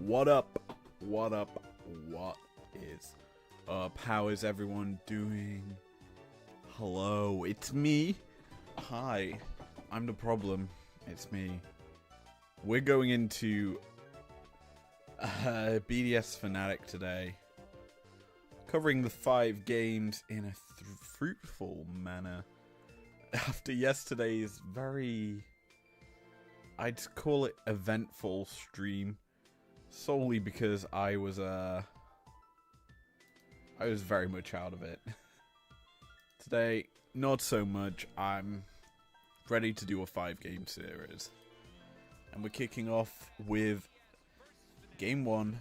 What up? What up? What is up? How is everyone doing? Hello, it's me. Hi, I'm the problem. It's me. We're going into BDS Fnatic today, covering the 5 games in a fruitful manner. After yesterday's very, I'd call it eventful stream, solely because I was very much out of it. Today, not so much. I'm ready to do a 5-game series. And we're kicking off with Game 1.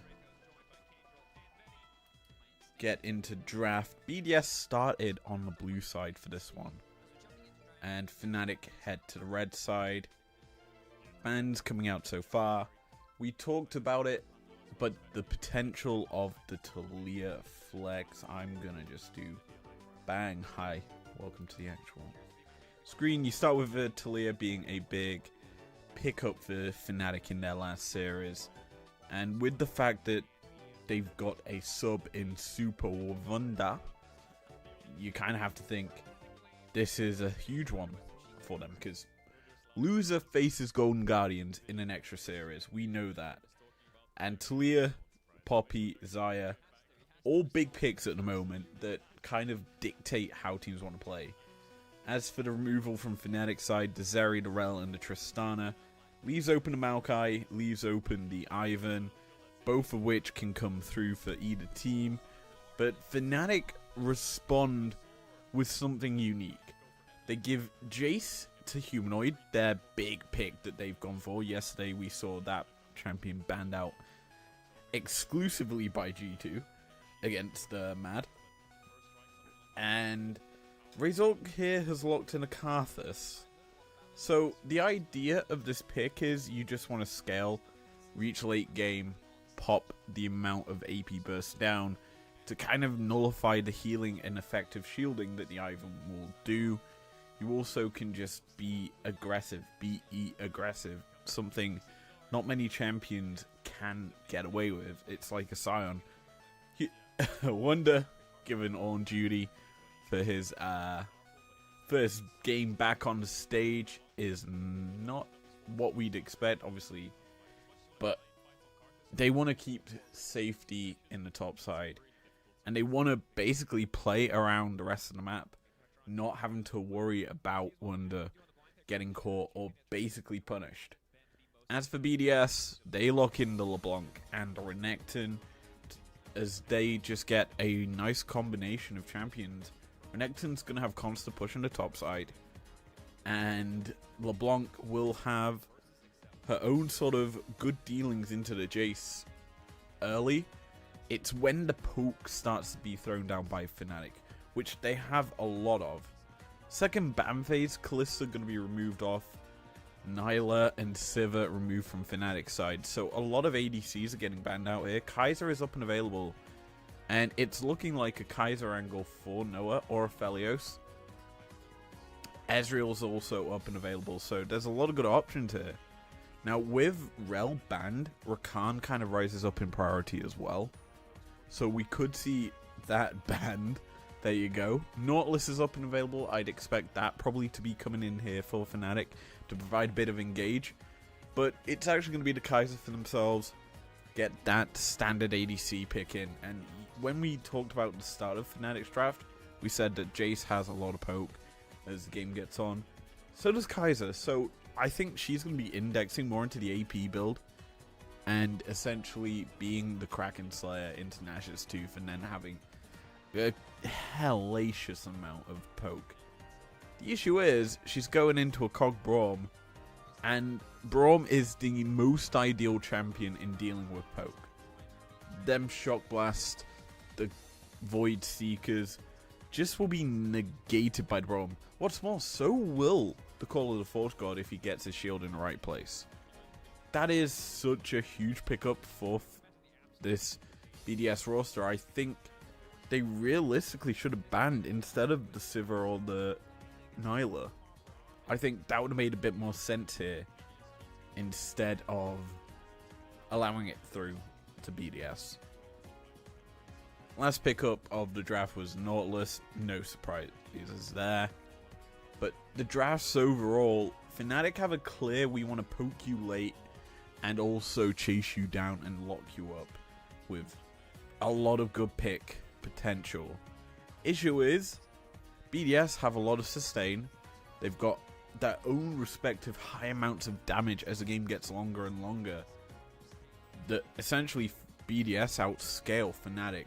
Get into draft. BDS started on the blue side for this one. And Fnatic head to the red side. Bans coming out so far. We talked about it, but the potential of the Talia flex, I'm gonna just do bang. Hi, welcome to the actual screen. You start with Talia being a big pickup for Fnatic in their last series, and with the fact that they've got a sub in Super Wanda, you kind of have to think this is a huge one for them, because loser faces Golden Guardians in an extra series. We know that. And Talia, Poppy, Xayah, all big picks at the moment that kind of dictate how teams want to play. As for the removal from Fnatic side, the Zeri, the Rel, and the Tristana, leaves open the Maokai, leaves open the Ivan, both of which can come through for either team. But Fnatic respond with something unique. They give Jace to Humanoid, their big pick that they've gone for. Yesterday we saw that champion banned out exclusively by G2 against Mad. And Razork here has locked in a Karthus. So the idea of this pick is you just want to scale, reach late game, pop the amount of AP burst down to kind of nullify the healing and effective shielding that the Ivan will do. You also can just be aggressive, be aggressive, something not many champions can get away with. It's like a Scion. Wonder, given on duty for his first game back on the stage, is not what we'd expect, obviously. But they want to keep safety in the top side. And they want to basically play around the rest of the map, not having to worry about Wonder getting caught or basically punished. As for BDS, they lock in the LeBlanc and the Renekton, as they just get a nice combination of champions. Renekton's going to have constant push on the top side, and LeBlanc will have her own sort of good dealings into the Jace early. It's when the poke starts to be thrown down by Fnatic, which they have a lot of. Second ban phase, Kalista going to be removed off. Nyla and Sivir removed from Fnatic side. So a lot of ADCs are getting banned out here. Kaiser is up and available. And it's looking like a Kaiser angle for Noah or a Felios. Ezreal's also up and available. So there's a lot of good options here. Now with Rel banned, Rakan kind of rises up in priority as well. So we could see that banned. There you go. Nautilus is up and available. I'd expect that probably to be coming in here for Fnatic to provide a bit of engage. But it's actually going to be the Kaiser for themselves. Get that standard ADC pick in. And when we talked about the start of Fnatic's draft, we said that Jace has a lot of poke as the game gets on. So does Kaiser. So I think she's going to be indexing more into the AP build. And essentially being the Kraken Slayer into Nash's Tooth, and then having a hellacious amount of poke. The issue is, she's going into a Cog Braum, and Braum is the most ideal champion in dealing with poke. Them Shock Blast, the Void Seekers, just will be negated by Braum. What's more, so will the Call of the Force God if he gets his shield in the right place. That is such a huge pickup for this BDS roster. I think they realistically should have banned instead of the Sivir or the Nyla. I think that would have made a bit more sense here instead of allowing it through. to BDS. Last pickup of the draft was Nautilus. No surprises there. But the drafts overall, Fnatic have a clear we want to poke you late and also chase you down and lock you up with a lot of good pick potential. Issue is, BDS have a lot of sustain. They've got their own respective high amounts of damage as the game gets longer and longer. That essentially BDS outscale Fnatic.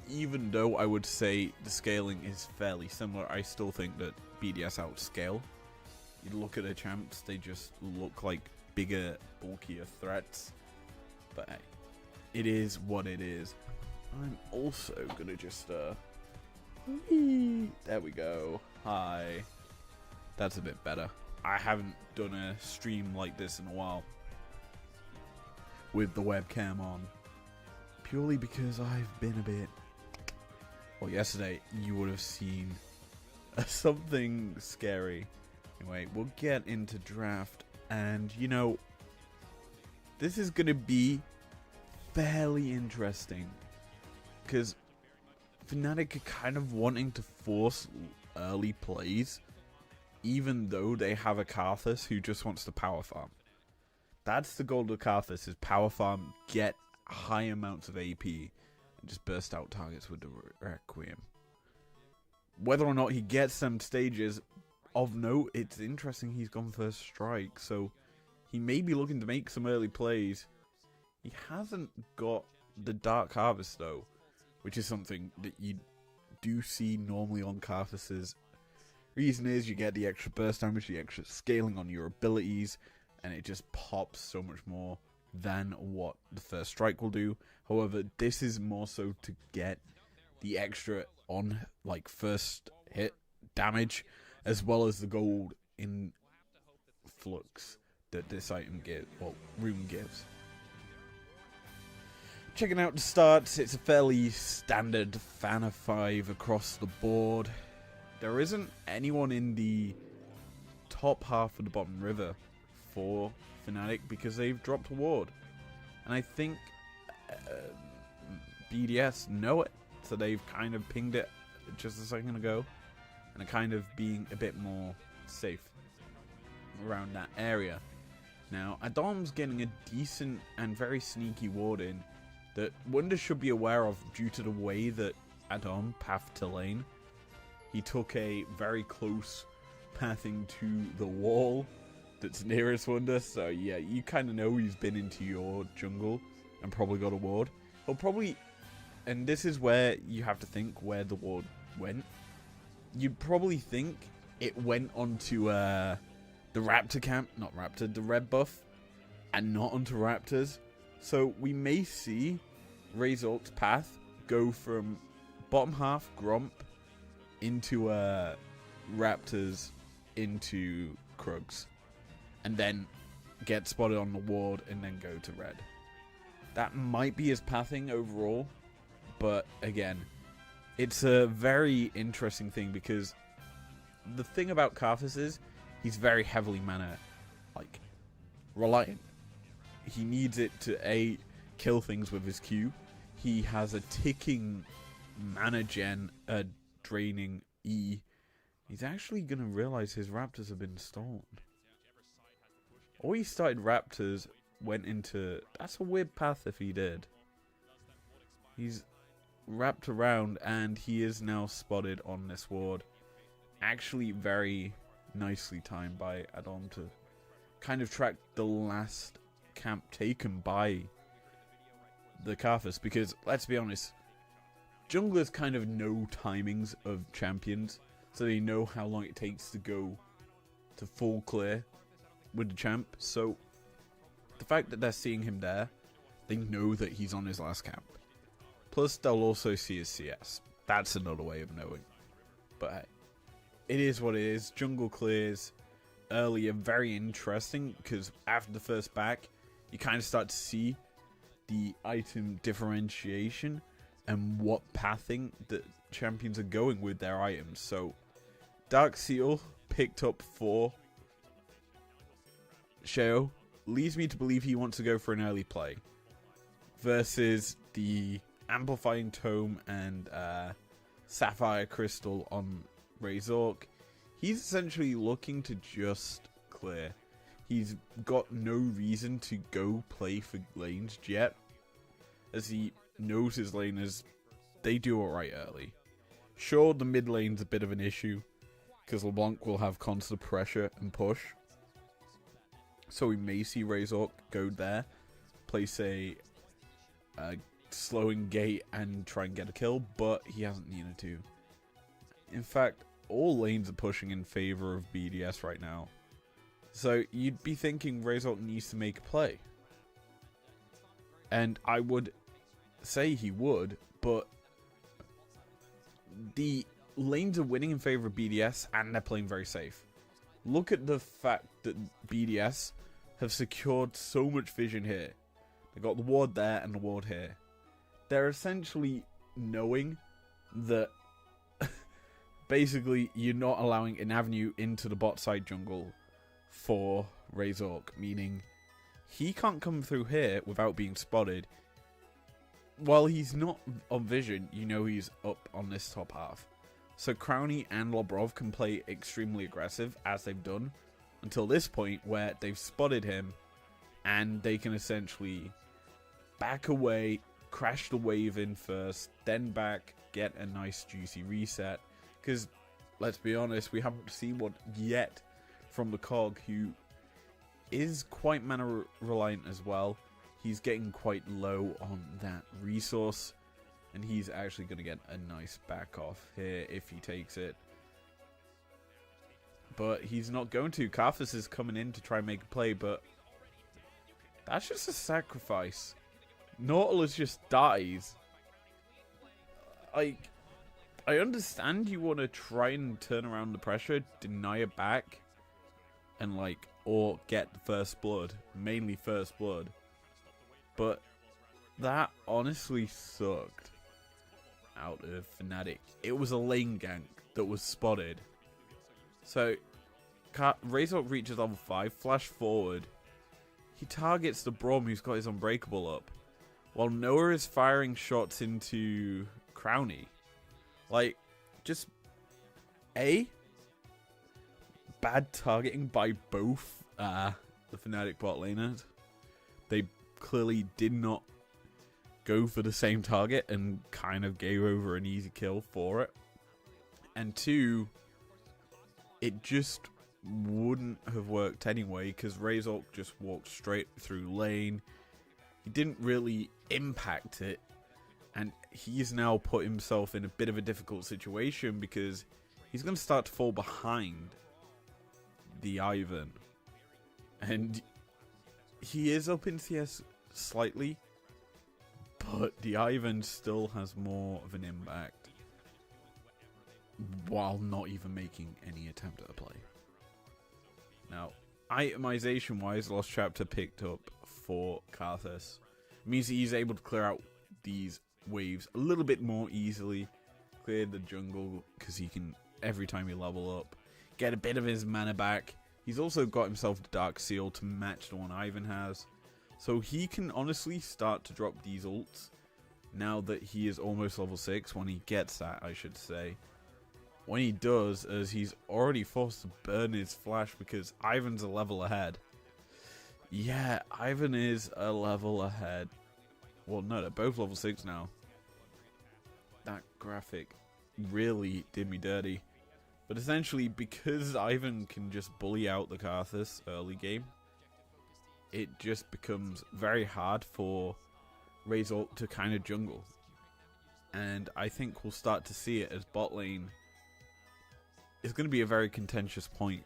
Even though I would say the scaling is fairly similar, I still think that BDS outscale. You look at the champs, they just look like bigger, bulkier threats. But hey, it is what it is. I'm also gonna just there we go. Hi. That's a bit better. I haven't done a stream like this in a while with the webcam on, purely because I've been a bit... Well, yesterday you would have seen something scary. Anyway, we'll get into draft, and you know, this is gonna be fairly interesting because Fnatic are kind of wanting to force early plays, even though they have a Karthus who just wants to power farm. That's the goal of Karthus, is power farm, get high amounts of AP, and just burst out targets with the Requiem. Whether or not he gets them stages, of note, it's interesting he's gone first strike, so he may be looking to make some early plays. He hasn't got the Dark Harvest though, which is something that you do see normally on Karthus's. Reason is you get the extra burst damage, the extra scaling on your abilities, and it just pops so much more than what the first strike will do. However, this is more so to get the extra on like first hit damage, as well as the gold in flux that this item gives, well, rune gives. Checking out the starts, it's a fairly standard fan of 5 across the board. There isn't anyone in the top half of the bottom river for Fnatic because they've dropped a ward. And I think BDS know it, so they've kind of pinged it just a second ago, and are kind of being a bit more safe around that area. Now, Adom's getting a decent and very sneaky ward in that Wunder should be aware of due to the way that Adam pathed to lane. He took a very close pathing to the wall that's nearest Wunder, so yeah, you kind of know he's been into your jungle and probably got a ward. He'll probably, and this is where you have to think where the ward went. You'd probably think it went onto the Raptor camp, not Raptor, the red buff, and not onto Raptors. So we may see Razork's path go from bottom half Gromp into Raptors into Krugs, and then get spotted on the ward and then go to red. That might be his pathing overall, but again, it's a very interesting thing because the thing about Karthus is he's very heavily mana like reliant. He needs it to kill things with his Q. He has a ticking mana gen draining E. He's actually gonna realize his Raptors have been stolen. Or he started Raptors, went into... That's a weird path if he did. He's wrapped around and he is now spotted on this ward. Actually very nicely timed by Adam to kind of track the last camp taken by the Karthus, because let's be honest, junglers kind of know timings of champions, so they know how long it takes to go to full clear with the champ. So the fact that they're seeing him there, they know that he's on his last camp. Plus they'll also see his CS. That's another way of knowing. But hey, it is what it is. Jungle clears early are very interesting because after the first back, you kind of start to see the item differentiation and what pathing the champions are going with their items. So Dark Seal picked up for Sheo leads me to believe he wants to go for an early play. versus the Amplifying Tome and Sapphire Crystal on Razork. He's essentially looking to just clear. He's got no reason to go play for lanes yet, as he knows his laners, they do alright early. Sure, the mid lane's a bit of an issue, because LeBlanc will have constant pressure and push. So we may see Razork go there, place a slowing gate and try and get a kill, but he hasn't needed to. In fact, all lanes are pushing in favor of BDS right now. So you'd be thinking Razork needs to make a play. And I would say he would, but the lanes are winning in favor of BDS and they're playing very safe. Look at the fact that BDS have secured so much vision here. They got the ward there and the ward here. They're essentially knowing that basically you're not allowing an avenue into the bot side jungle for Razork, meaning he can't come through here without being spotted. While he's not on vision, you know he's up on this top half. So Crowny and Lobrov can play extremely aggressive, as they've done, until this point where they've spotted him, and they can essentially back away, crash the wave in first, then back, get a nice juicy reset. Because, let's be honest, we haven't seen one yet from the Cog, who is quite mana reliant as well. He's getting quite low on that resource, and he's actually going to get a nice back off here if he takes it. But he's not going to. Karthus is coming in to try and make a play, but that's just a sacrifice. Nautilus just dies. Like, I understand you want to try and turn around the pressure, deny it back, and like, or get the first blood, mainly first blood. But that honestly sucked out of Fnatic. It was a lane gank that was spotted. So, Razork reaches level 5, flash forward. He targets the Braum who's got his Unbreakable up, while Noah is firing shots into Crowny. Like, just bad targeting by both the Fnatic bot laners. They clearly did not go for the same target and kind of gave over an easy kill for it. And 2, it just wouldn't have worked anyway, because Razork just walked straight through lane. He didn't really impact it, and he's now put himself in a bit of a difficult situation because he's going to start to fall behind the Ivan. And he is up in CS slightly, but the Ivan still has more of an impact while not even making any attempt at a play. Now, itemization wise, Lost Chapter picked up for Karthus. It means that he's able to clear out these waves a little bit more easily, clear the jungle because he can, every time he level up, get a bit of his mana back. He's also got himself the Dark Seal to match the one Ivan has, so he can honestly start to drop these ults now that he is almost level 6, when he gets that, I should say. When he does, as he's already forced to burn his flash because Ivan's a level ahead. Yeah, Ivan is a level ahead. Well, no, they're both level 6 now. That graphic really did me dirty. But essentially, because Ivan can just bully out the Karthus early game, it just becomes very hard for Razork to kind of jungle. And I think we'll start to see it as bot lane is going to be a very contentious point,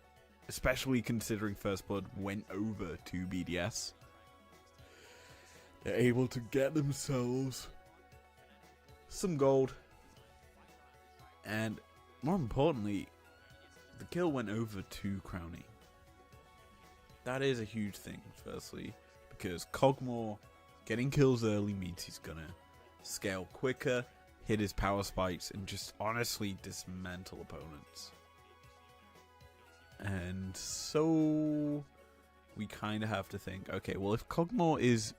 especially considering First Blood went over to BDS. They're able to get themselves some gold, and more importantly, the kill went over to Crowny. That is a huge thing, firstly, because Cogmore getting kills early means he's gonna scale quicker, hit his power spikes, and just honestly dismantle opponents. And so we kind of have to think, okay, well, if Cogmore is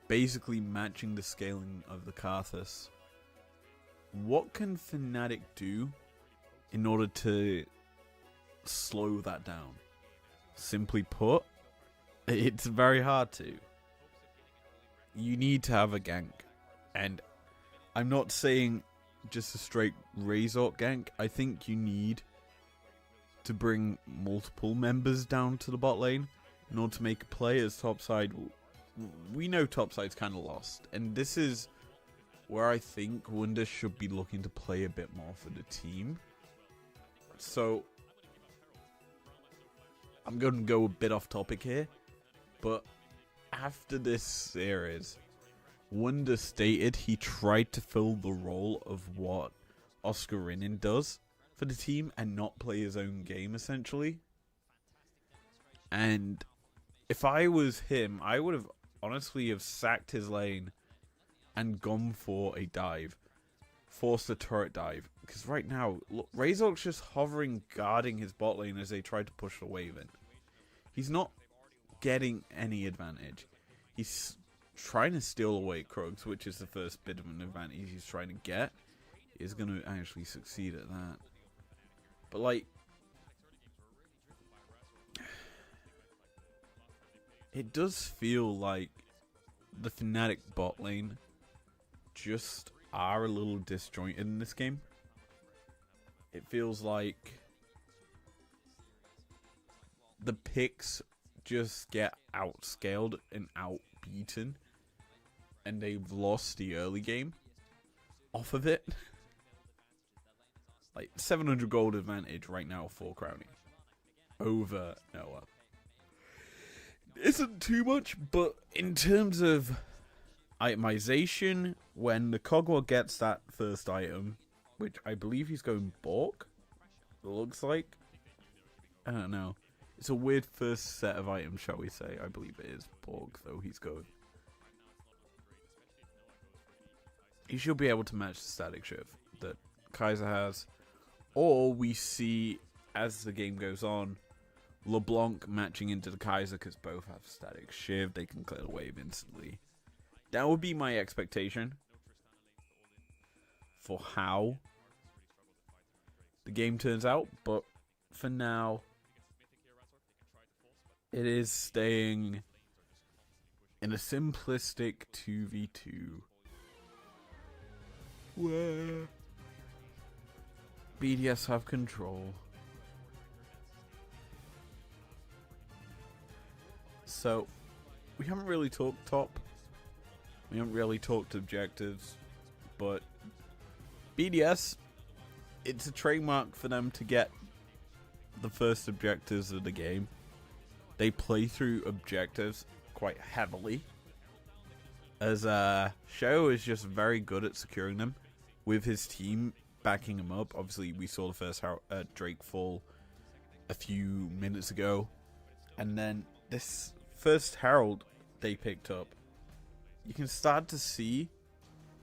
basically matching the scaling of the Karthus. What can Fnatic do in order to slow that down? Simply put, it's very hard to. You need to have a gank. And I'm not saying just a straight Razork gank. I think you need to bring multiple members down to the bot lane in order to make a play. As topside, we know topside's kind of lost. And this is where I think Wunder should be looking to play a bit more for the team. So I'm going to go a bit off topic here, but after this series, Wunder stated he tried to fill the role of what Oscar Rinin does for the team and not play his own game, essentially. And if I was him, I would have honestly have sacked his lane and gone for a dive. Forced a turret dive. Because right now, look, Razork's just hovering, guarding his bot lane as they try to push the wave in. He's not getting any advantage. He's trying to steal away Krugs, which is the first bit of an advantage he's trying to get. He's going to actually succeed at that. But, like, it does feel like the Fnatic bot lane just are a little disjointed in this game. It feels like the picks just get outscaled and outbeaten, and they've lost the early game off of it. Like 700 gold advantage right now for Crowny over Noah isn't too much, but in terms of itemization, when the Kog'Maw gets that first item, which I believe he's going Bork, it looks like. I don't know. It's a weird first set of items, shall we say. I believe it is Bork, though he's going. He should be able to match the static shift that Kaiser has. Or we see, as the game goes on, LeBlanc matching into the Kaiser because both have static shift. They can clear the wave instantly. That would be my expectation for how the game turns out. But for now, it is staying in a simplistic 2v2 where BDS have control. So, we haven't really talked top. We haven't really talked objectives. But BDS, it's a trademark for them to get the first objectives of the game. They play through objectives quite heavily, as Show is just very good at securing them with his team backing him up. Obviously, we saw the first Drake fall a few minutes ago, and then this first Herald they picked up. You can start to see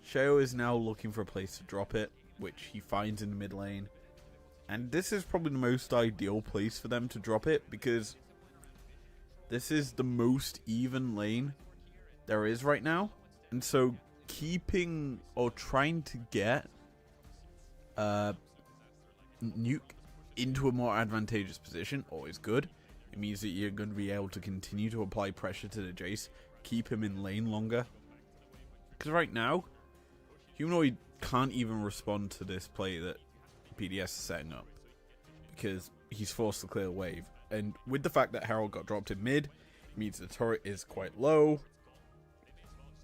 Show is now looking for a place to drop it, which he finds in the mid lane, and this is probably the most ideal place for them to drop it because this is the most even lane there is right now. And so keeping or trying to get Nuke into a more advantageous position always good. It means that you're going to be able to continue to apply pressure to the Jace, keep him in lane longer. Because right now, Humanoid can't even respond to this play that BDS is setting up, because he's forced to clear the wave. And with the fact that Herald got dropped in mid, it means the turret is quite low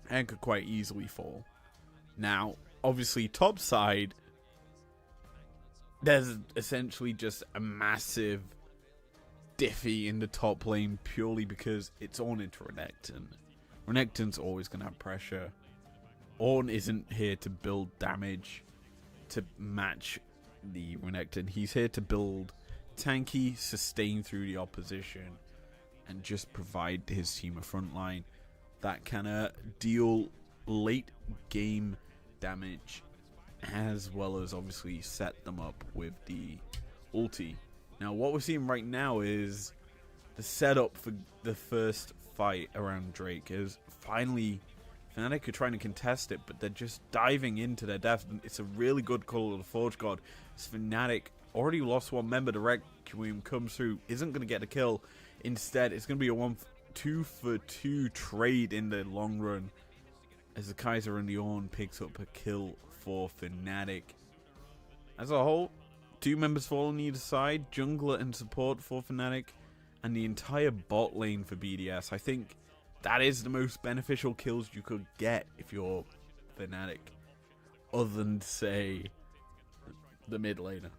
and could quite easily fall. Now, obviously, top side, there's essentially just a massive diffy in the top lane purely because it's on into Renekton. Renekton's always going to have pressure. Ornn isn't here to build damage to match the Renekton. He's here to build tanky, sustain through the opposition, and just provide his team a front line that can deal late game damage, as well as obviously set them up with the ulti. Now what we're seeing right now is the setup for the first fight around Drake is finally Fnatic are trying to contest it, but they're just diving into their death. It's a really good call of the Forge God. Fnatic already lost one member. The Requiem comes through, isn't going to get a kill. Instead, it's going to be a 2-for-2 trade in the long run, as the Kaiser and the Ornn picks up a kill for Fnatic. As a whole, 2 members fall on either side, jungler and support for Fnatic, and the entire bot lane for BDS. I think that is the most beneficial kills you could get if you're Fnatic, other than, say, the mid laner.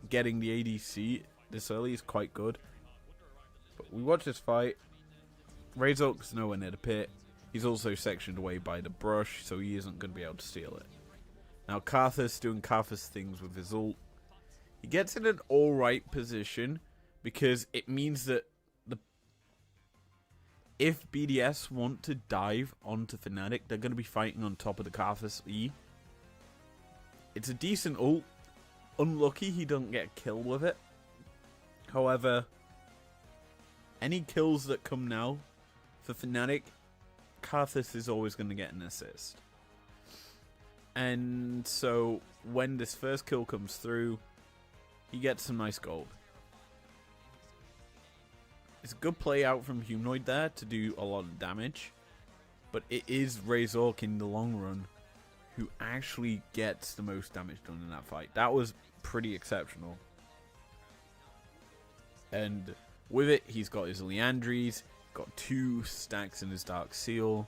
Getting the ADC this early is quite good. But we watch this fight. Razork's nowhere near the pit. He's also sectioned away by the brush, so he isn't going to be able to steal it. Now Karthus doing Karthus things with his ult. He gets in an alright position, because it means that if BDS want to dive onto Fnatic, they're going to be fighting on top of the Karthus E. It's a decent ult. Unlucky he doesn't get a kill with it. However, any kills that come now for Fnatic, Karthus is always going to get an assist. And so when this first kill comes through, he gets some nice gold. It's a good play out from Humanoid there to do a lot of damage. But it is Razork in the long run who actually gets the most damage done in that fight. That was pretty exceptional. And with it, he's got his Leandries, got 2 stacks in his Dark Seal.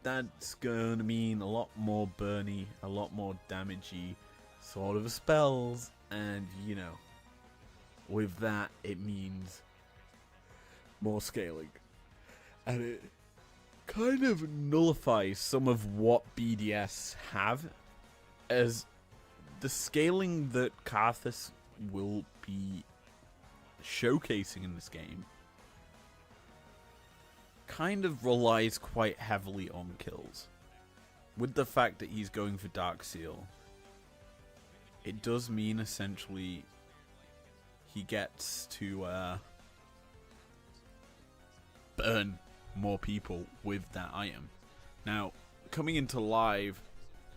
That's gonna mean a lot more burny, a lot more damagey sort of spells. And, you know, with that, it means more scaling. And it kind of nullifies some of what BDS have, as the scaling that Karthus will be showcasing in this game kind of relies quite heavily on kills. With the fact that he's going for Dark Seal, it does mean essentially he gets to burn more people with that item. Now, coming into live,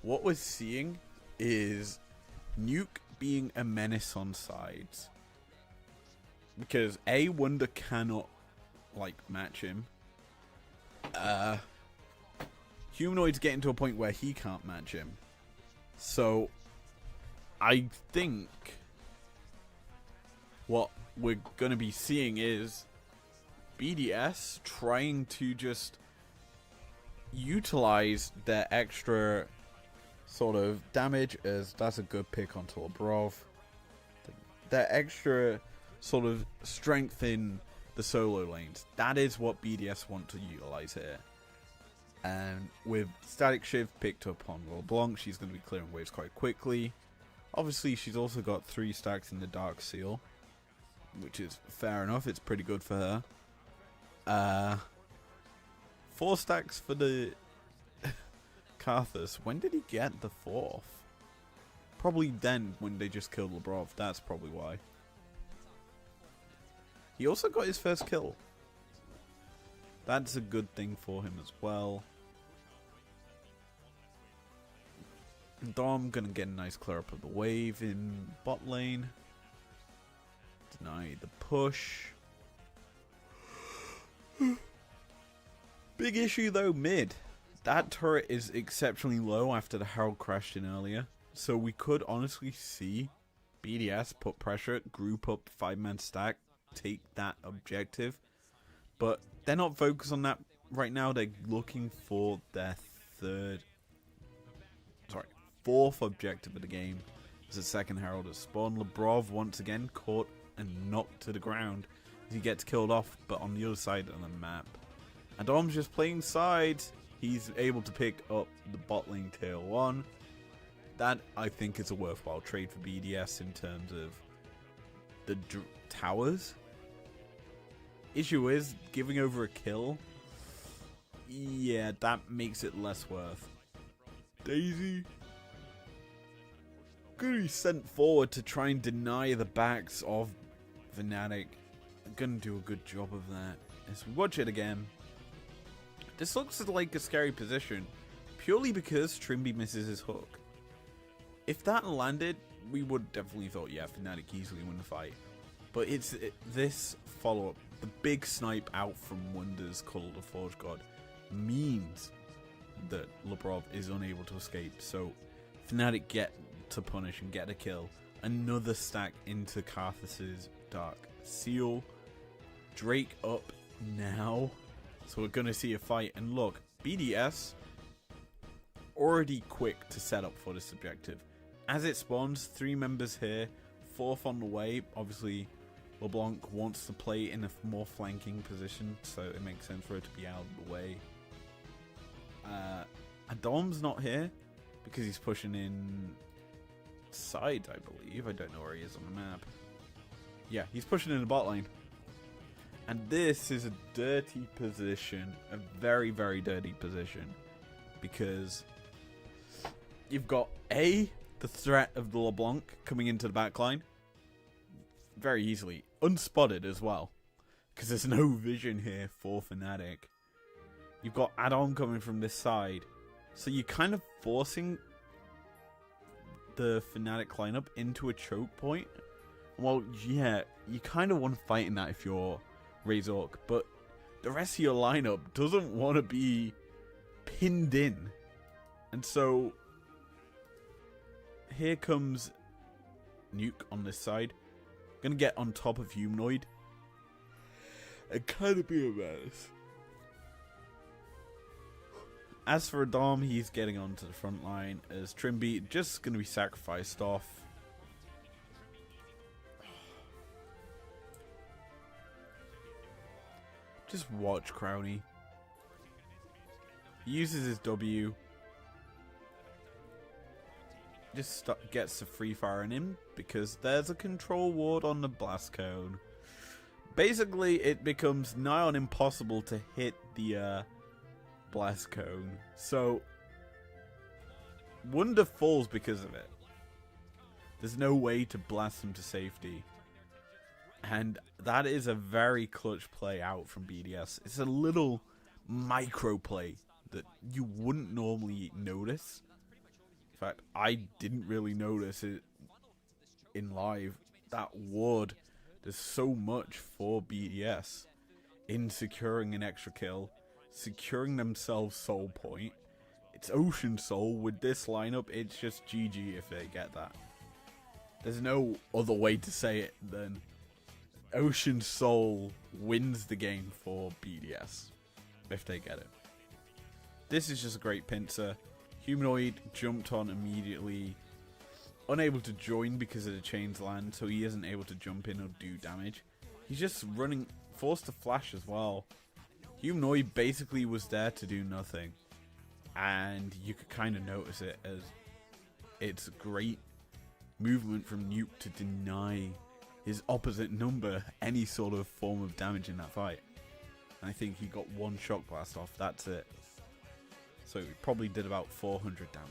what we're seeing is Nuke being a menace on sides. Because A, Wonder cannot, like, match him. Humanoid's getting to a point where he can't match him. So, I think what we're going to be seeing is BDS trying to just utilize their extra sort of damage, as that's a good pick onto Labrov. Their extra sort of strength in the solo lanes. That is what BDS want to utilize here. And with Static Shift picked up on LeBlanc, she's going to be clearing waves quite quickly. Obviously, she's also got 3 stacks in the Dark Seal, which is fair enough. It's pretty good for her. 4 stacks for the Karthus. When did he get the 4th? Probably then when they just killed Labrov. That's probably why. He also got his first kill. That's a good thing for him as well. Dom gonna get a nice clear up of the wave in bot lane. Deny the push. Big issue though, mid. That turret is exceptionally low after the Herald crashed in earlier. So we could honestly see BDS put pressure, group up 5-man stack, take that objective. But they're not focused on that right now. They're looking for their 4th objective of the game. As the second Herald has spawned. Labrov once again caught and knocked to the ground as he gets killed off, but on the other side of the map. And Dom's just playing sides. He's able to pick up the bot lane tier 1. That, I think, is a worthwhile trade for BDS in terms of the towers. Issue is, giving over a kill, yeah, that makes it less worth. Daisy gonna be sent forward to try and deny the backs of Fnatic. Gonna do a good job of that. As we watch it again, This looks like a scary position, purely because Trimby misses his hook. If that landed, we would definitely thought, yeah, Fnatic easily win the fight. But it's this follow-up, the big snipe out from Wonders called the Forge God, means that Labrov is unable to escape. So Fnatic get to punish and get a kill. Another stack into Karthus's Dark Seal. Drake up now. So we're going to see a fight. And look, BDS already quick to set up for this objective. As it spawns, 3 members here, 4th on the way. Obviously, LeBlanc wants to play in a more flanking position, so it makes sense for her to be out of the way. Adom's not here because he's pushing in side, I believe. I don't know where he is on the map. Yeah, he's pushing in the bot lane. And this is a dirty position, a very, very dirty position, because you've got the threat of the LeBlanc coming into the backline very easily, unspotted as well, because there's no vision here for Fnatic. You've got Adam coming from this side, so you're kind of forcing the Fnatic lineup into a choke point. Well, yeah, you kind of want to fight in that if you're Razork, but the rest of your lineup doesn't want to be pinned in. And so here comes Nuke on this side. Gonna get on top of Humanoid and kind of be a mess. As for Adam, he's getting onto the front line as Trimby just gonna be sacrificed off. Just watch Crowny. He uses his W. Just gets the free firing him because there's a control ward on the blast cone. Basically, it becomes nigh on impossible to hit the blast cone. So, Wonder falls because of it. There's no way to blast him to safety. And that is a very clutch play out from BDS. It's a little micro play that you wouldn't normally notice. In fact, I didn't really notice it in live. That ward does so much for BDS in securing an extra kill, securing themselves soul point. It's Ocean Soul. With this lineup, it's just GG if they get that. There's no other way to say it than Ocean Soul wins the game for BDS if they get it. This is just a great pincer. Humanoid jumped on immediately, unable to join because of the chains land, so he isn't able to jump in or do damage. He's just running, forced to flash as well. Humanoid basically was there to do nothing, and you could kind of notice it as it's great movement from Nuke to deny his opposite number any sort of form of damage in that fight. And I think he got one shock blast off, that's it. So he probably did about 400 damage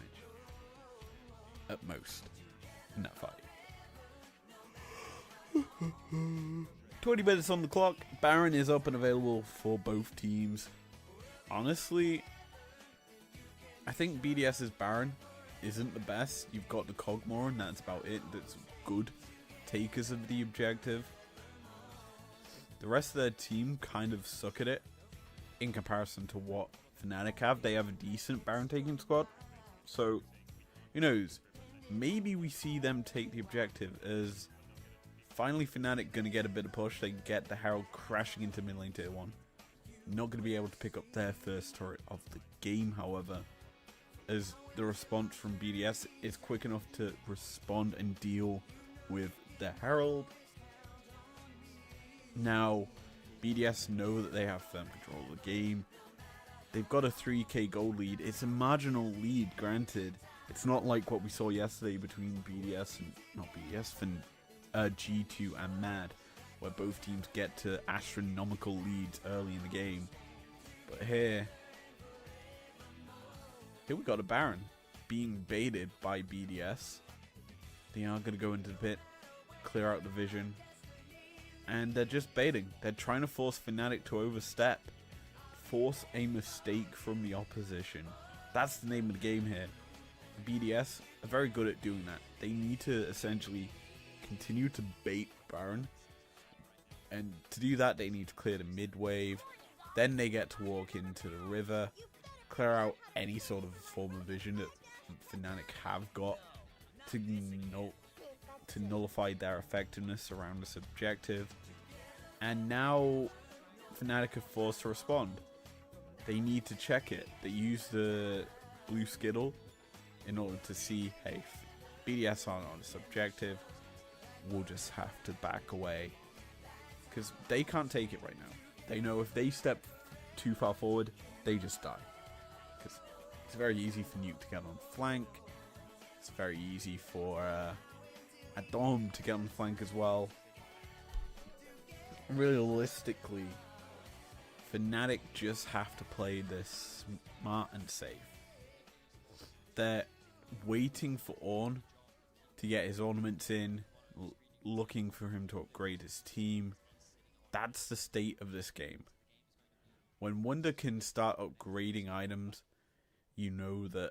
at most in that fight. 20 minutes on the clock. Baron is up and available for both teams. Honestly, I think BDS's Baron isn't the best. You've got the Cogmore and that's about it. That's good takers of the objective. The rest of their team kind of suck at it in comparison to what Fnatic have. They have a decent Baron taking squad. So, who knows? Maybe we see them take the objective as finally Fnatic going to get a bit of push. They get the Herald crashing into mid lane tier 1. Not going to be able to pick up their first turret of the game, however, as the response from BDS is quick enough to respond and deal with the Herald. Now, BDS know that they have firm control of the game. They've got a 3k gold lead. It's a marginal lead, granted. It's not like what we saw yesterday between BDS and, not BDS, G2 and Mad, where both teams get to astronomical leads early in the game. But here we got a Baron being baited by BDS. They are going to go into the pit, clear out the vision, and they're just baiting. They're trying to force Fnatic to overstep. force a mistake from the opposition. That's the name of the game here. BDS are very good at doing that. They need to essentially continue to bait Baron. And to do that, they need to clear the mid wave. Then they get to walk into the river, clear out any sort of form of vision that Fnatic have got to nullify their effectiveness around this objective. And now Fnatic are forced to respond. They need to check it. They use the blue skittle in order to see, hey, BDS aren't on this objective, we'll just have to back away. Because they can't take it right now. They know if they step too far forward, they just die. Because it's very easy for Nuke to get on flank. It's very easy for Adam to get on flank as well. Realistically, Fnatic just have to play this smart and safe. They're waiting for Ornn to get his ornaments in, looking for him to upgrade his team. That's the state of this game. When Wunder can start upgrading items, you know that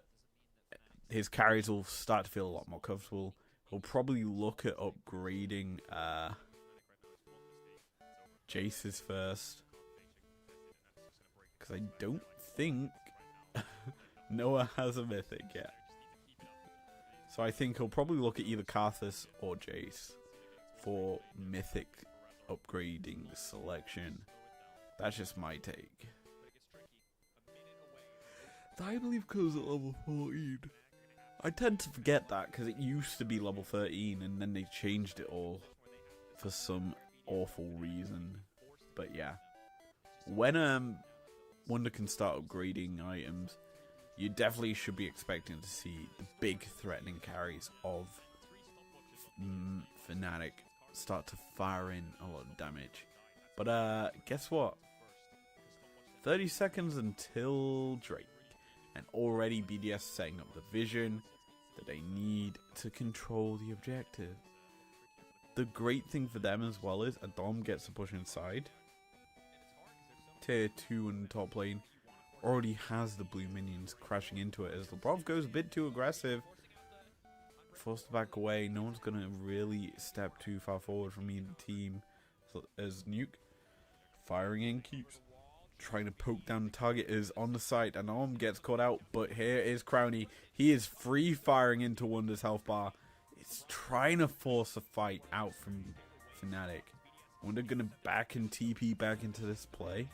his carries will start to feel a lot more comfortable. He'll probably look at upgrading Jace's first. Because I don't think Noah has a mythic yet. So I think he'll probably look at either Karthus or Jace for mythic upgrading selection. That's just my take. I believe goes at level 14. I tend to forget that because it used to be level 13 and then they changed it all for some awful reason. But yeah, when Wunder can start upgrading items, you definitely should be expecting to see the big threatening carries of Fnatic start to fire in a lot of damage. But guess what? 30 seconds until Drake, and already BDS setting up the vision that they need to control the objective. The great thing for them as well is Adam gets to push inside. Tier 2 in the top lane already has the blue minions crashing into it as Lebrov goes a bit too aggressive. Forced to back away. No one's going to really step too far forward from either team. So, as Nuke firing in, keeps trying to poke down the target, is on the site, and Ornn gets caught out. But here is Crowny. He is free firing into Wunder's health bar. It's trying to force a fight out from Fnatic. Wunder going to back and TP back into this play.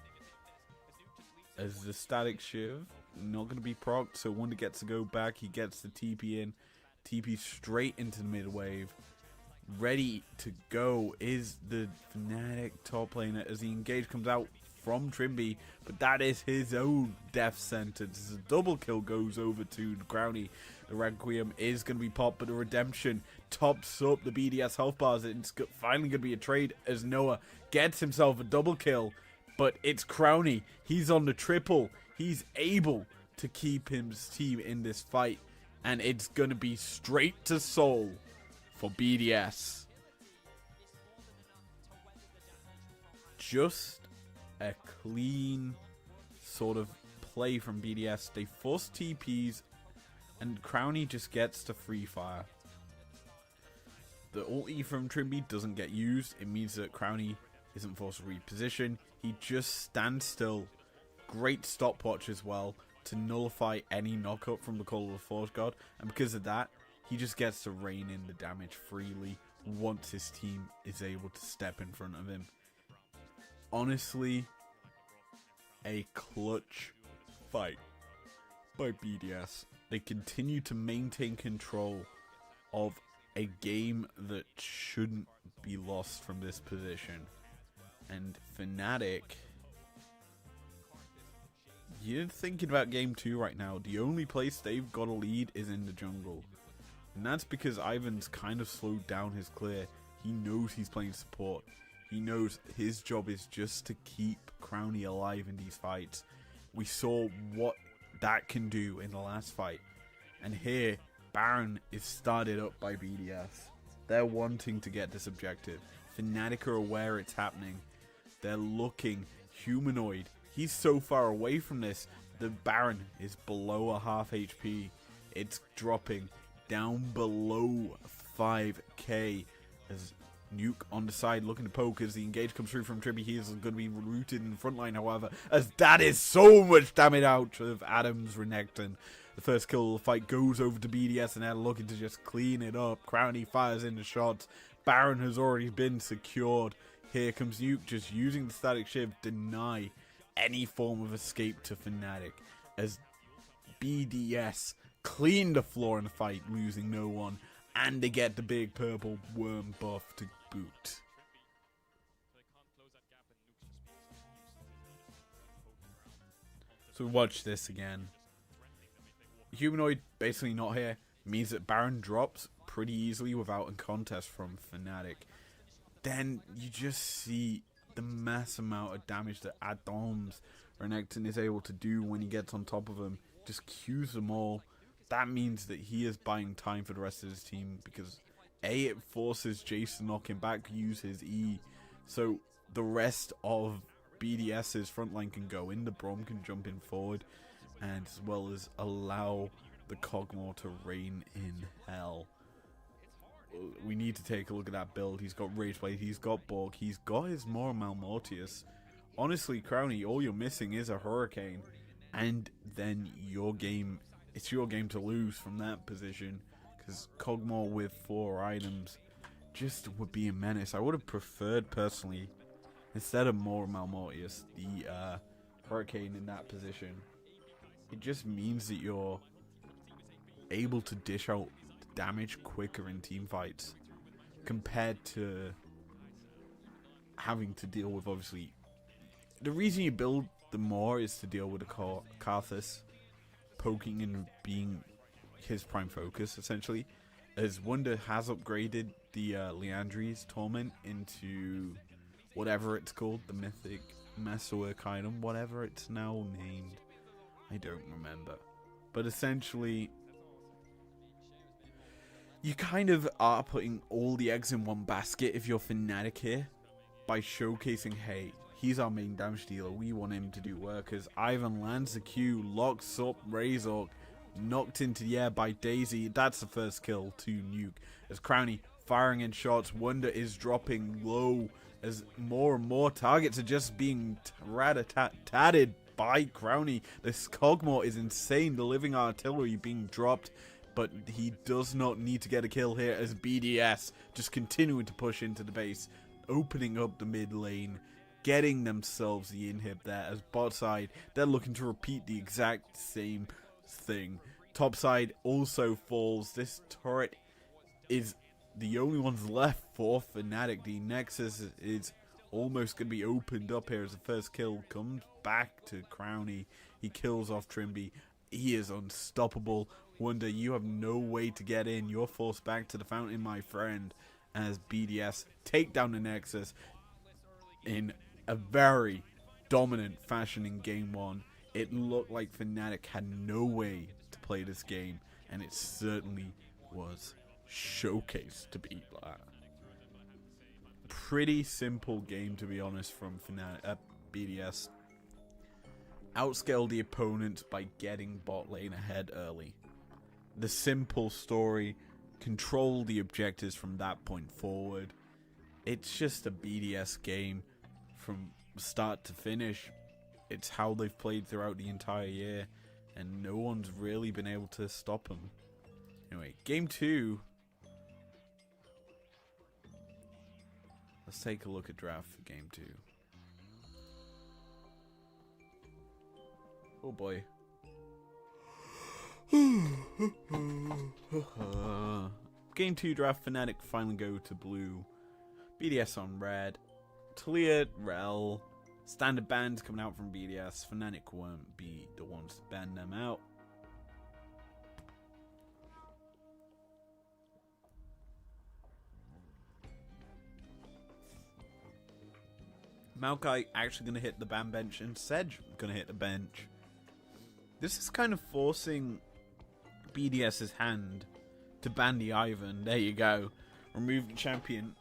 As the static shiv, not going to be procced, so Wunder gets to go back. He gets the TP in. TP straight into the mid wave. Ready to go is the Fnatic top laner as the engage comes out from Trimby, but that is his own death sentence. The double kill goes over to Crowny. The Requiem is going to be popped, but the Redemption tops up the BDS health bars. It's finally going to be a trade as Noah gets himself a double kill, but it's Crowny. He's on the triple. He's able to keep his team in this fight, and it's going to be straight to soul for BDS. Just a clean sort of play from BDS. They force TPs, and Crowny just gets to free fire. The ulti from Trimby doesn't get used. It means that Crowny isn't forced to reposition. He just stands still. Great stopwatch as well to nullify any knockup from the Call of the Forge God, and because of that, he just gets to rain in the damage freely once his team is able to step in front of him. Honestly, a clutch fight by BDS. They continue to maintain control of a game that shouldn't be lost from this position. And Fnatic, you're thinking about game 2 right now. The only place they've got a lead is in the jungle. And that's because Ivan's kind of slowed down his clear. He knows he's playing support. He knows his job is just to keep Crowny alive in these fights. We saw what that can do in the last fight. And here, Baron is started up by BDS. They're wanting to get this objective. Fnatic are aware it's happening. They're looking humanoid. he's so far away from this. The Baron is below a half HP. It's dropping down below 5k as Nuke on the side looking to poke as the engage comes through from Tribby. He is going to be rooted in the front line, however, as that is so much damage out of Adams Renekton. The first kill of the fight goes over to BDS, and they're looking to just clean it up. Crowny fires in the shots. Baron has already been secured. Here comes Nuke just using the static shift, deny any form of escape to Fnatic, as BDS clean the floor in the fight, losing no one, and they get the big purple worm buff to boot. So watch this again. Humanoid basically not here means that Baron drops pretty easily without a contest from Fnatic. Then you just see the mass amount of damage that Adams Renekton is able to do when he gets on top of him. Just queues them all. That means that he is buying time for the rest of his team because A, it forces Jace to knock him back, use his E. So the rest of BDS's frontline can go in, the Braum can jump in forward, and as well as allow the Kog'Maw to reign in hell. We need to take a look at that build. He's got Rageblade, he's got Borg, he's got his more Malmortius. Honestly, Crowny, all you're missing is a Hurricane, and then your game, it's your game to lose from that position, because Kog'Maw with 4 items just would be a menace. I would have preferred, personally, instead of more Malmortius, the Hurricane in that position. It just means that you're able to dish out damage quicker in team fights compared to having to deal with, obviously, the reason you build the more is to deal with the Karthus poking and being his prime focus, essentially, as Wonder has upgraded the Leandri's Torment into whatever it's called, the Mythic Masterwork item, whatever it's now named, I don't remember, but essentially you kind of are putting all the eggs in one basket if you're Fnatic here by showcasing, hey, he's our main damage dealer, we want him to do work, as Ivan lands the Q, locks up Razor, knocked into the air by Daisy. That's the first kill to Nuke, as Crowny firing in shots. Wonder is dropping low as more and more targets are just being rat-a-tat-tatted by Crowny. This Kog'Maw is insane, the living artillery being dropped, but he does not need to get a kill here as BDS just continuing to push into the base, opening up the mid lane, getting themselves the inhib there, as bot side, they're looking to repeat the exact same thing. Top side also falls. This turret is the only ones left for Fnatic. The Nexus is almost going to be opened up here as the first kill comes back to Crowny. He kills off Trimby. He is unstoppable. Wonder, you have no way to get in. You're forced back to the fountain, my friend, as BDS take down the Nexus in a very dominant fashion in game 1. It looked like Fnatic had no way to play this game, and it certainly was showcased to be that. Pretty simple game, to be honest, from Fnatic, BDS. Outscale the opponents by getting bot lane ahead early. The simple story, control the objectives from that point forward. It's just a BDS game from start to finish. It's how they've played throughout the entire year, and no one's really been able to stop them. Anyway, game 2. Let's take a look at draft for game 2. Oh boy. Game 2 draft, Fnatic finally go to blue. BDS on red. Talia, Rel. Standard bans coming out from BDS. Fnatic won't be the ones to ban them out. Maokai actually going to hit the ban bench, and Sedge going to hit the bench. This is kind of forcing BDS's hand to ban the Ivan. There you go. Remove the champion.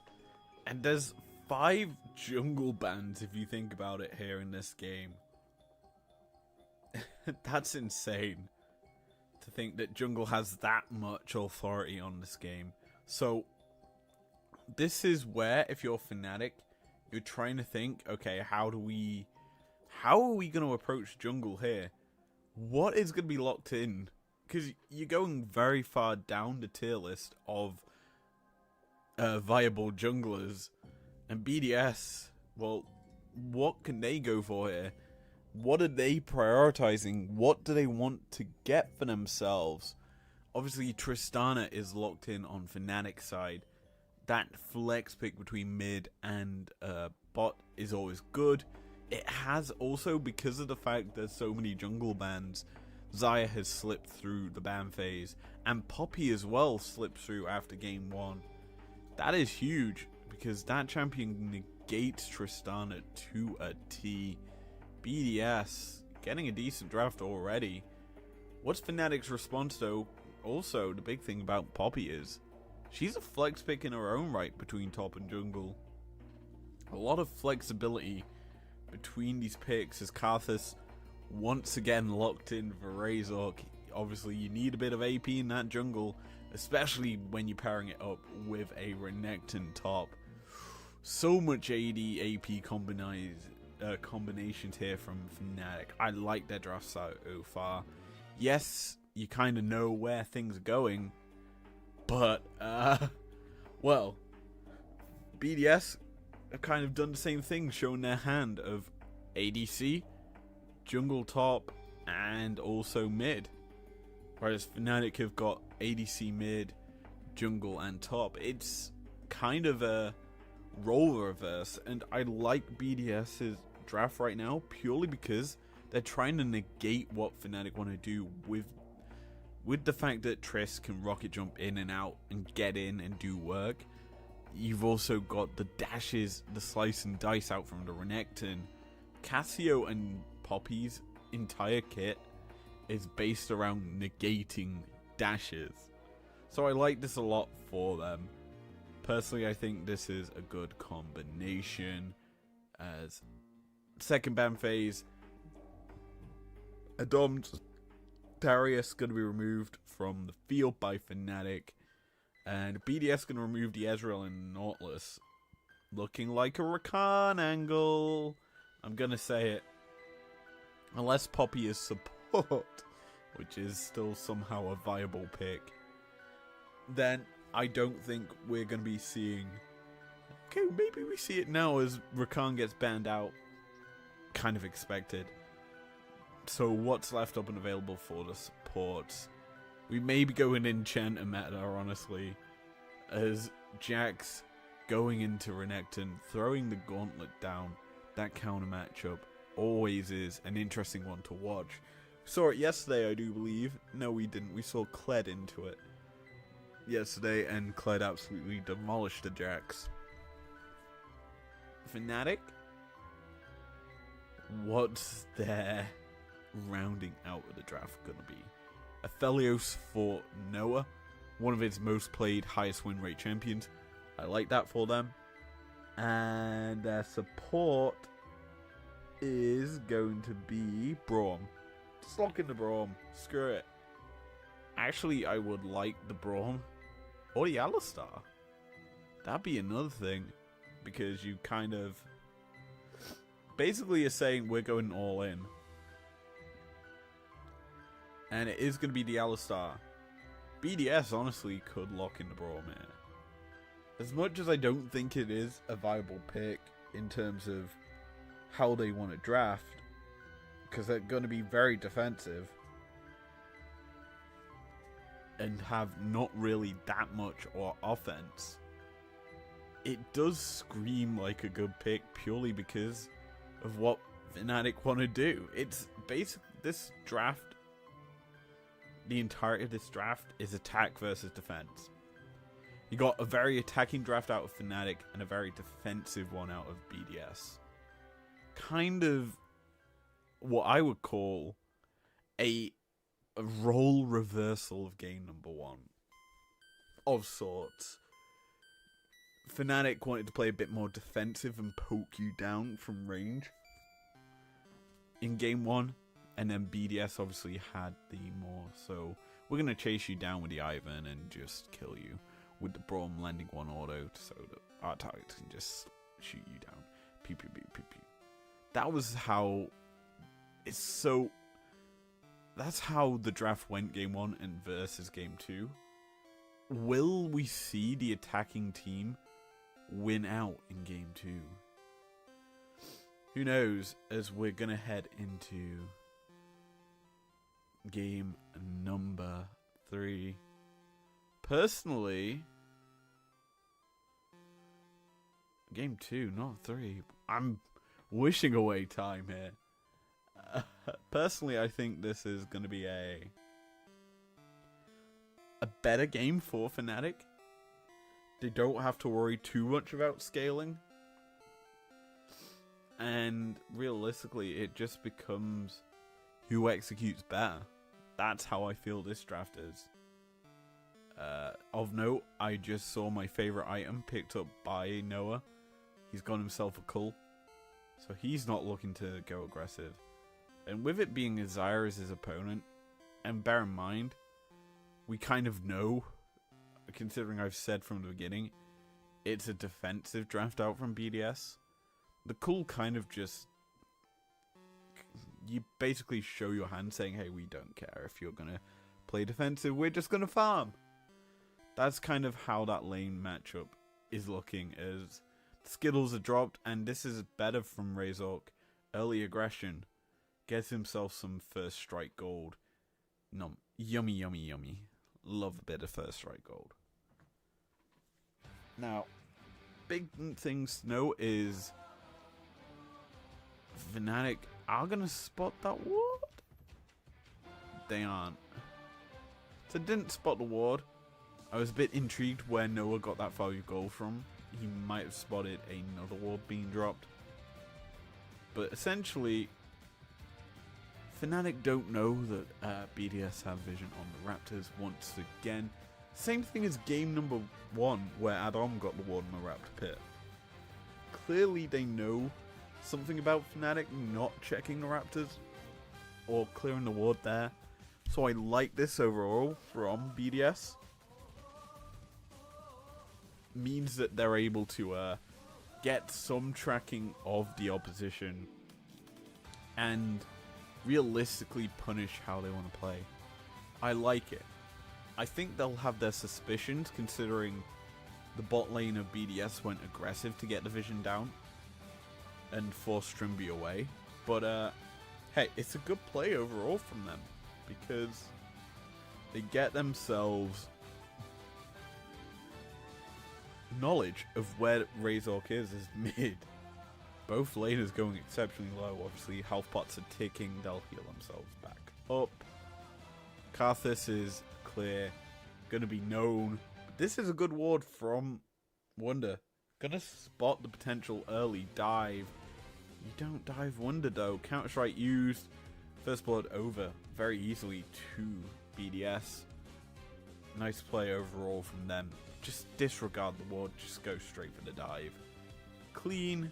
And there's 5 jungle bans if you think about it here in this game. That's insane. To think that jungle has that much authority on this game. So, this is where, if you're Fnatic, you're trying to think, okay, how are we going to approach jungle here? What is going to be locked in? Because you're going very far down the tier list of viable junglers. And BDS, well, what can they go for here? What are they prioritizing? What do they want to get for themselves? Obviously, Tristana is locked in on Fnatic's side. That flex pick between mid and bot is always good. It has also, because of the fact there's so many jungle bans, Xayah has slipped through the ban phase, and Poppy as well slipped through after game 1. That is huge, because that champion negates Tristana to a T. BDS getting a decent draft already. What's Fnatic's response though? Also, the big thing about Poppy is she's a flex pick in her own right between top and jungle. A lot of flexibility between these picks as Karthus once again locked in for Razork. Obviously, you need a bit of AP in that jungle, especially when you're pairing it up with a Renekton top. So much AD AP combinations here from Fnatic. I like their draft so far. Yes, you kind of know where things are going, but well, BDS have kind of done the same thing, showing their hand of ADC, jungle top, and also mid. Whereas Fnatic have got ADC mid, jungle, and top. It's kind of a role reverse, and I like BDS's draft right now purely because they're trying to negate what Fnatic want to do with the fact that Triss can rocket jump in and out and get in and do work. You've also got the dashes, the slice and dice out from the Renekton. Cassio and Poppy's entire kit is based around negating dashes. So I like this a lot for them. Personally, I think this is a good combination. As second ban phase, Adom's Darius going to be removed from the field by Fnatic, and BDS going to remove the Ezreal and Nautilus. Looking like a Rakan angle. I'm going to say it. Unless Poppy is support, which is still somehow a viable pick, then I don't think we're going to be seeing... Okay, maybe we see it now as Rakan gets banned out. Kind of expected. So what's left up and available for the supports? We may be going Enchanter meta, honestly, as Jax going into Renekton, throwing the gauntlet down. That counter matchup always is an interesting one to watch. Saw it yesterday, I do believe. No, we didn't. We saw Kled into it yesterday, and Kled absolutely demolished the Jax. Fnatic, what's their rounding out of the draft gonna be? Aphelios for Noah, one of its most played, highest win rate champions. I like that for them. And their support is going to be Braum. Just lock in the Braum. Screw it. Actually, I would like the Braum or the Alistar. That'd be another thing, because you kind of basically are saying we're going all in. And it is going to be the Alistar. BDS honestly could lock in the Braum here. As much as I don't think it is a viable pick in terms of how they want to draft, because they're going to be very defensive and have not really that much or offense, it does scream like a good pick purely because of what Fnatic want to do. It's basic. This draft, the entirety of this draft is attack versus defense. You got a very attacking draft out of Fnatic and a very defensive one out of BDS. Kind of what I would call a role reversal of game number 1 of sorts. Fnatic wanted to play a bit more defensive and poke you down from range in game 1. And then BDS obviously had the more, so we're going to chase you down with the Ivan and just kill you with the Braum landing 1 auto so that our target can just shoot you down. Pew, pew, pew, pew, pew. That was how... That's how the draft went game 1 and versus game 2. Will we see the attacking team win out in game 2? Who knows, as we're going to head into game number 3. Personally, game 2, not 3. I'm wishing away time here. Personally, I think this is going to be a better game for Fnatic. They don't have to worry too much about scaling. And realistically, it just becomes who executes better. That's how I feel this draft is. Of note, I just saw my favorite item picked up by Noah. He's got himself a cull. So he's not looking to go aggressive. And with it being Azire as his opponent, and bear in mind, we kind of know, considering I've said from the beginning, it's a defensive draft out from BDS. The cull kind of just... You basically show your hand saying, hey, we don't care if you're going to play defensive, we're just going to farm. That's kind of how that lane matchup is looking, as Skittles are dropped, and this is better from Razork. Early aggression. Gets himself some first strike gold. No, yummy, yummy, yummy. Love a bit of first strike gold. Now, big things to note is Fnatic are going to spot that ward? They aren't. So didn't spot the ward. I was a bit intrigued where Noah got that value goal from. He might have spotted another ward being dropped. But essentially, Fnatic don't know that BDS have vision on the Raptors once again. Same thing as game number 1 where Adam got the ward in the Raptor pit. Clearly they know something about Fnatic not checking the Raptors or clearing the ward there. So I like this overall from BDS. Means that they're able to get some tracking of the opposition and realistically punish how they want to play. I like it. I think they'll have their suspicions considering the bot lane of BDS went aggressive to get the vision down and force Trimby away. But hey, it's a good play overall from them because they get themselves knowledge of where Razork is mid. Both laners going exceptionally low. Obviously, health pots are ticking. They'll heal themselves back up. Karthus is clear. Gonna be known. But this is a good ward from Wunder. Gonna spot the potential early dive. You don't dive Wunder though. Counter-Strike used. First blood over very easily to BDS. Nice play overall from them. Just disregard the ward. Just go straight for the dive. Clean.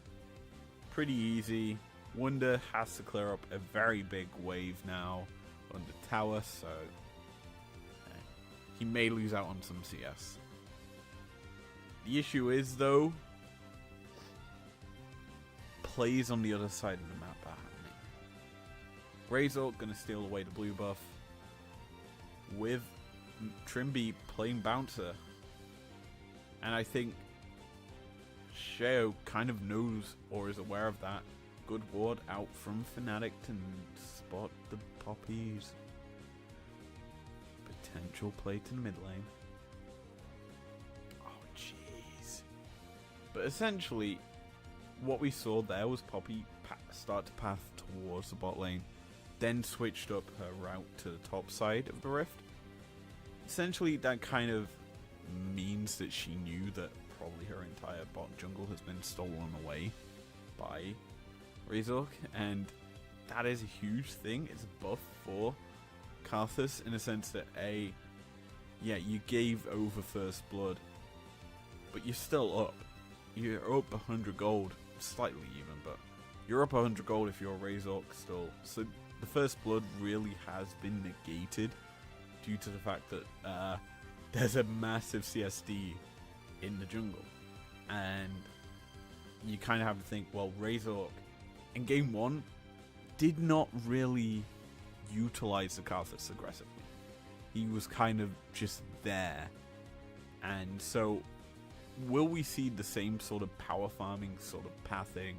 Pretty easy. Wunder has to clear up a very big wave now on the tower, so he may lose out on some CS. The issue is, though, plays on the other side of the map are happening. Razork gonna steal away the blue buff with Trimby playing bouncer, and I think Sheo kind of knows or is aware of that. Good ward out from Fnatic to spot the poppies. Potential play to the mid lane. Oh jeez. But essentially, what we saw there was Poppy start to path towards the bot lane, then switched up her route to the top side of the rift. Essentially, that kind of means that she knew that probably her entire bot jungle has been stolen away by Razork, and that is a huge thing. It's a buff for Karthus in a sense that yeah, you gave over first blood, but you're still up. You're up 100 gold, slightly even, but you're up 100 gold if you're Razork still. So the first blood really has been negated due to the fact that there's a massive CSD in the jungle. And you kind of have to think, well, Razork in game 1 did not really utilize the Karthus aggressively. He was kind of just there. And so, will we see the same sort of power farming, sort of pathing,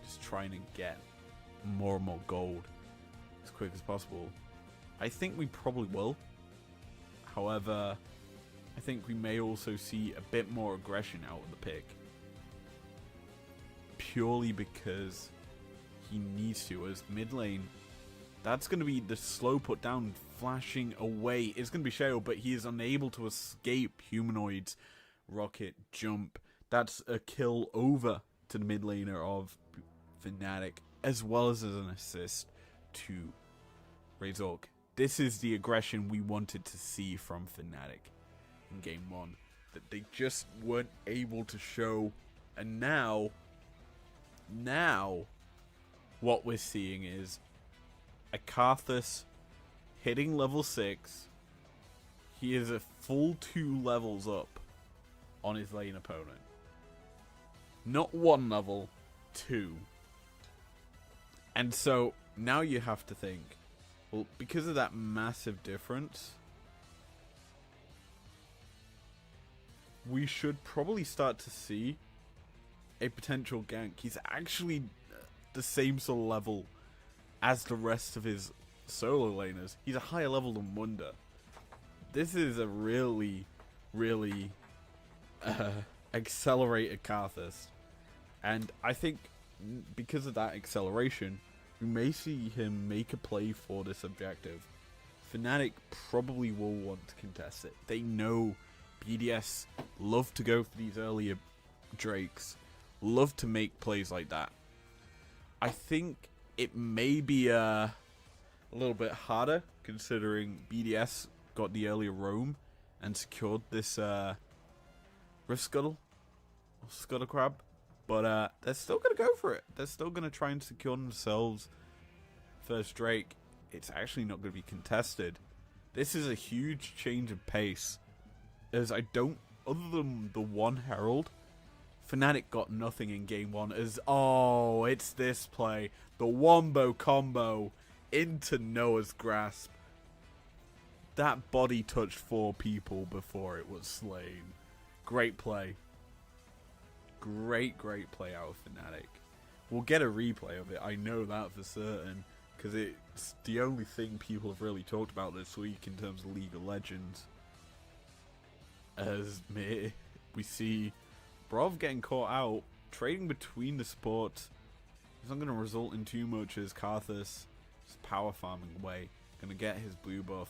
just trying to get more and more gold as quick as possible? I think we probably will. However, I think we may also see a bit more aggression out of the pick. Purely because he needs to, as mid lane. That's going to be the slow put down, flashing away. It's going to be Shayo, but he is unable to escape Humanoid's rocket jump. That's a kill over to the mid laner of Fnatic, as well as an assist to Razork. This is the aggression we wanted to see from Fnatic in game 1, that they just weren't able to show. And now what we're seeing is a Karthus hitting level 6. He is a full 2 levels up on his lane opponent. Not 1 level, 2. And so now you have to think, well, because of that massive difference, we should probably start to see a potential gank. He's actually the same sort of level as the rest of his solo laners. He's a higher level than Wonder. This is a really, really accelerated Karthus. And I think because of that acceleration, we may see him make a play for this objective. Fnatic probably will want to contest it. They know BDS love to go for these earlier Drakes. Love to make plays like that. I think it may be a little bit harder, considering BDS got the earlier roam and secured this Rift Scuttle, or Scuttle Crab. But they're still going to go for it. They're still going to try and secure themselves first Drake. It's actually not going to be contested. This is a huge change of pace, as I don't, other than the one Herald, Fnatic got nothing in game 1. As, oh, it's this play. The Wombo combo into Noah's Grasp. That body touched 4 people before it was slain. Great play. Great play out of Fnatic. We'll get a replay of it, I know that for certain, because it's the only thing people have really talked about this week in terms of League of Legends. As we see Brov getting caught out, trading between the supports. It's not going to result in too much, as Karthus is power farming away. Going to get his blue buff.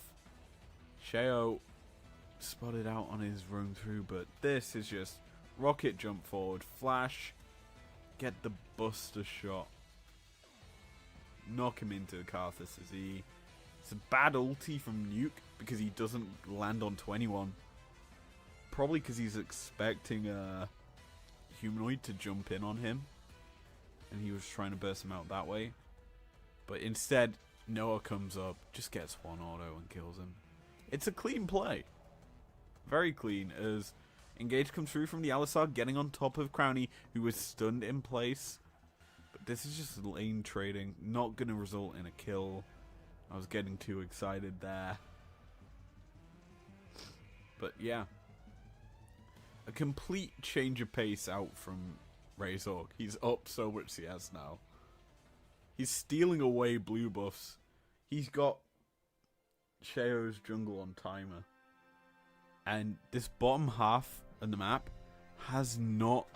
Shayo spotted out on his roam through, but this is just rocket jump forward, flash, get the buster shot, knock him into Karthus as he... It's a bad ulti from Nuke because he doesn't land on 21. Probably because he's expecting a Humanoid to jump in on him, and he was trying to burst him out that way. But instead, Noah comes up, just gets one auto and kills him. It's a clean play. Very clean, as Engage comes through from the Alistar, getting on top of Crowny, who was stunned in place. But this is just lane trading, not going to result in a kill. I was getting too excited there. But yeah. A complete change of pace out from Razork. He's up so much CS now. He's stealing away blue buffs. He's got Shayo's jungle on timer. And this bottom half of the map has not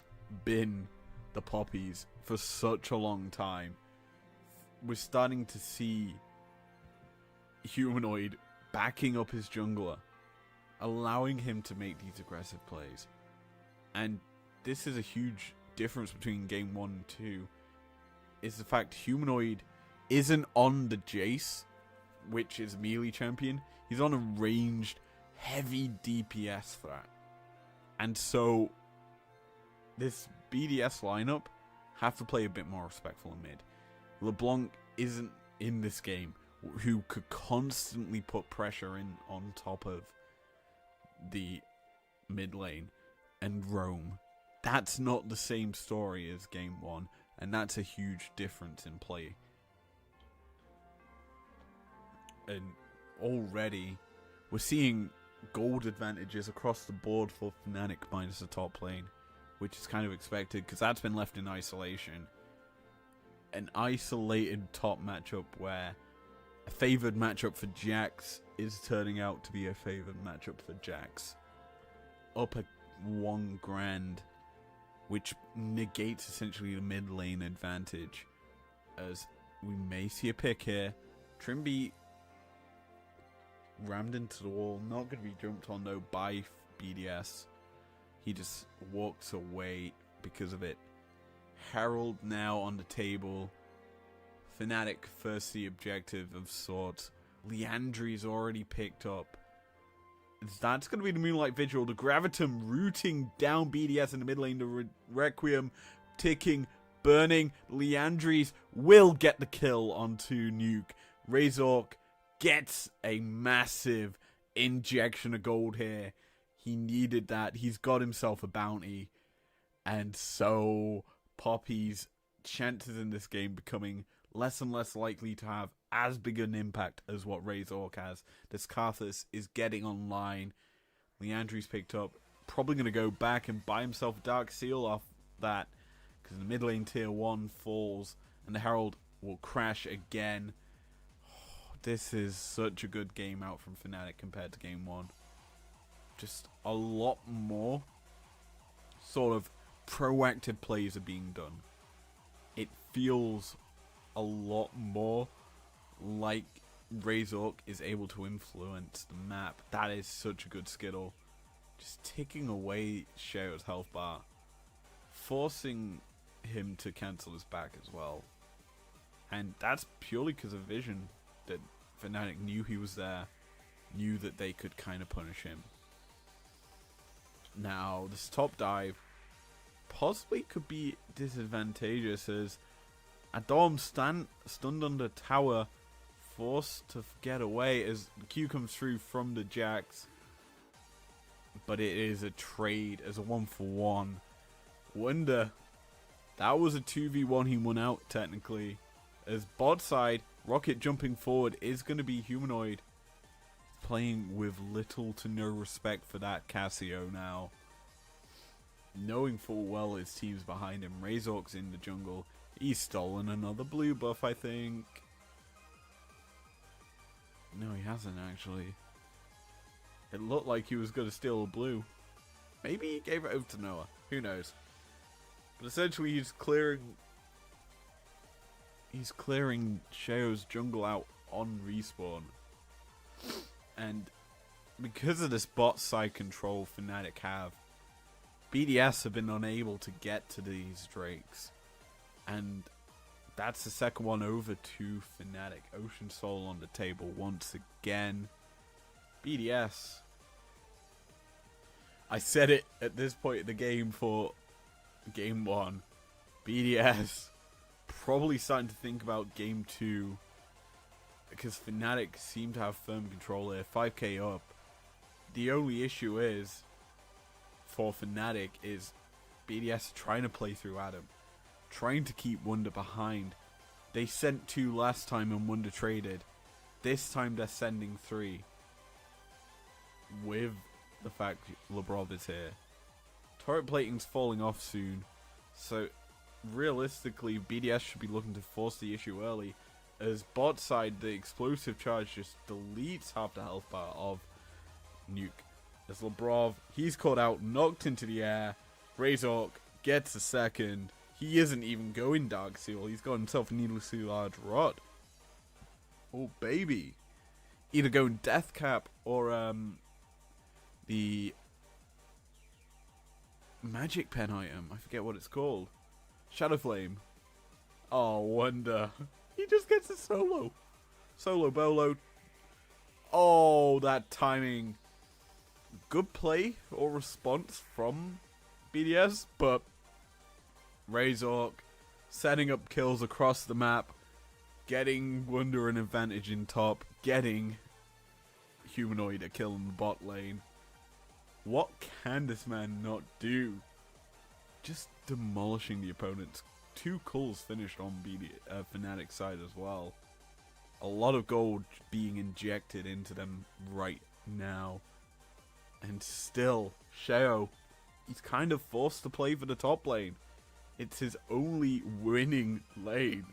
been the poppies for such a long time. We're starting to see Humanoid backing up his jungler, allowing him to make these aggressive plays. And this is a huge difference between game 1 and 2, is the fact Humanoid isn't on the Jace, which is melee champion. He's on a ranged, heavy DPS threat. And so this BDS lineup have to play a bit more respectful in mid. LeBlanc isn't in this game who could constantly put pressure in on top of the mid lane and roam. That's not the same story as game 1, and that's a huge difference in play. And already we're seeing gold advantages across the board for Fnatic minus the top lane, which is kind of expected because that's been left in isolation. An isolated top matchup where a favored matchup for Jax is turning out to be a favored matchup for Jax. Up a 1 grand, which negates essentially the mid lane advantage, as we may see a pick here. Trimby rammed into the wall, not going to be jumped on though by BDS. He just walks away because of it. Herald now on the table. Fnatic first the objective of sorts. Liandry's already picked up. That's going to be the Moonlight Vigil. The Gravitum rooting down BDS in the mid lane. The Requiem ticking, burning. Liandry's will get the kill onto Nuke. Razork gets a massive injection of gold here. He needed that. He's got himself a bounty. And so Poppy's chances in this game becoming less and less likely to have as big an impact as what Razork has. This Karthus is getting online. Leandry's picked up. Probably going to go back and buy himself a Dark Seal off that, because the mid lane tier 1 falls and the Herald will crash again. This is such a good game out from Fnatic compared to game 1. Just a lot more sort of proactive plays are being done. It feels a lot more like Razork is able to influence the map. That is such a good skittle. Just ticking away Sheo's health bar, forcing him to cancel his back as well. And that's purely because of vision, that Fnatic knew he was there, knew that they could kind of punish him. Now, this top dive possibly could be disadvantageous, as Adorm stunned under tower, forced to get away as the Q comes through from the Jax. But it is a trade as a 1-for-1. Wonder, that was a 2v1 he won out technically. As bot side, Rocket jumping forward is going to be humanoid. Playing with little to no respect for that Cassio now. Knowing full well his team's behind him. Razork's in the jungle. He's stolen another blue buff, I think. No, he hasn't actually. It looked like he was going to steal a blue. Maybe he gave it over to Noah. Who knows? But essentially he's clearing Sheo's jungle out on respawn. And because of this bot side control Fnatic have, BDS have been unable to get to these Drakes. And that's the second one over to Fnatic. Ocean Soul on the table once again. BDS. I said it at this point in the game for game 1. BDS probably starting to think about game 2. Because Fnatic seem to have firm control here. 5k up. The only issue is, for Fnatic, is BDS trying to play through Adam. Trying to keep Wonder behind. They sent 2 last time and Wonder traded. This time they're sending 3. With the fact Labrov is here. Turret plating's falling off soon. So realistically, BDS should be looking to force the issue early. As bot side, the explosive charge just deletes half the health bar of Nuke. As Labrov, he's caught out, knocked into the air. Razork gets a second. He isn't even going Dark Seal. He's got himself a needlessly large rod. Oh, baby. Either going Death Cap or the Magic Pen item. I forget what it's called. Shadow Flame. Oh, Wonder. He just gets a solo. Solo bolo. Oh, that timing. Good play or response from BDS, but Razork setting up kills across the map, getting Wonder an advantage in top, getting Humanoid a kill in the bot lane. What can this man not do? Just demolishing the opponents. 2 culls finished on Fnatic's side as well. A lot of gold being injected into them right now. And still, Sheo, he's kind of forced to play for the top lane. It's his only winning lane.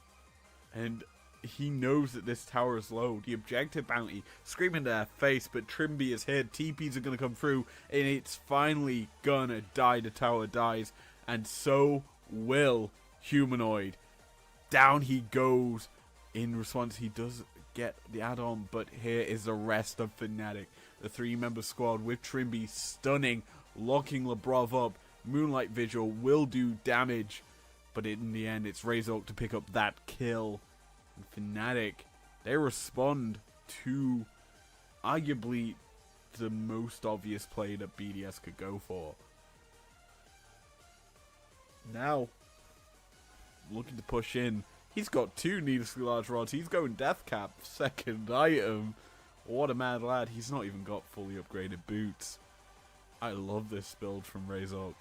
And he knows that this tower is low. The objective bounty screaming in their face, but Trimby is here. TPs are going to come through, and it's finally gonna die. The tower dies, and so will Humanoid. Down he goes. In response, he does get the add-on, but here is the rest of Fnatic. The 3-member squad with Trimby stunning, locking Labrov up. Moonlight Vigil will do damage, but in the end, it's Razork to pick up that kill. And Fnatic, they respond to arguably the most obvious play that BDS could go for. Now, looking to push in. He's got 2 needlessly large rods. He's going death cap, 2nd item. What a mad lad. He's not even got fully upgraded boots. I love this build from Razork.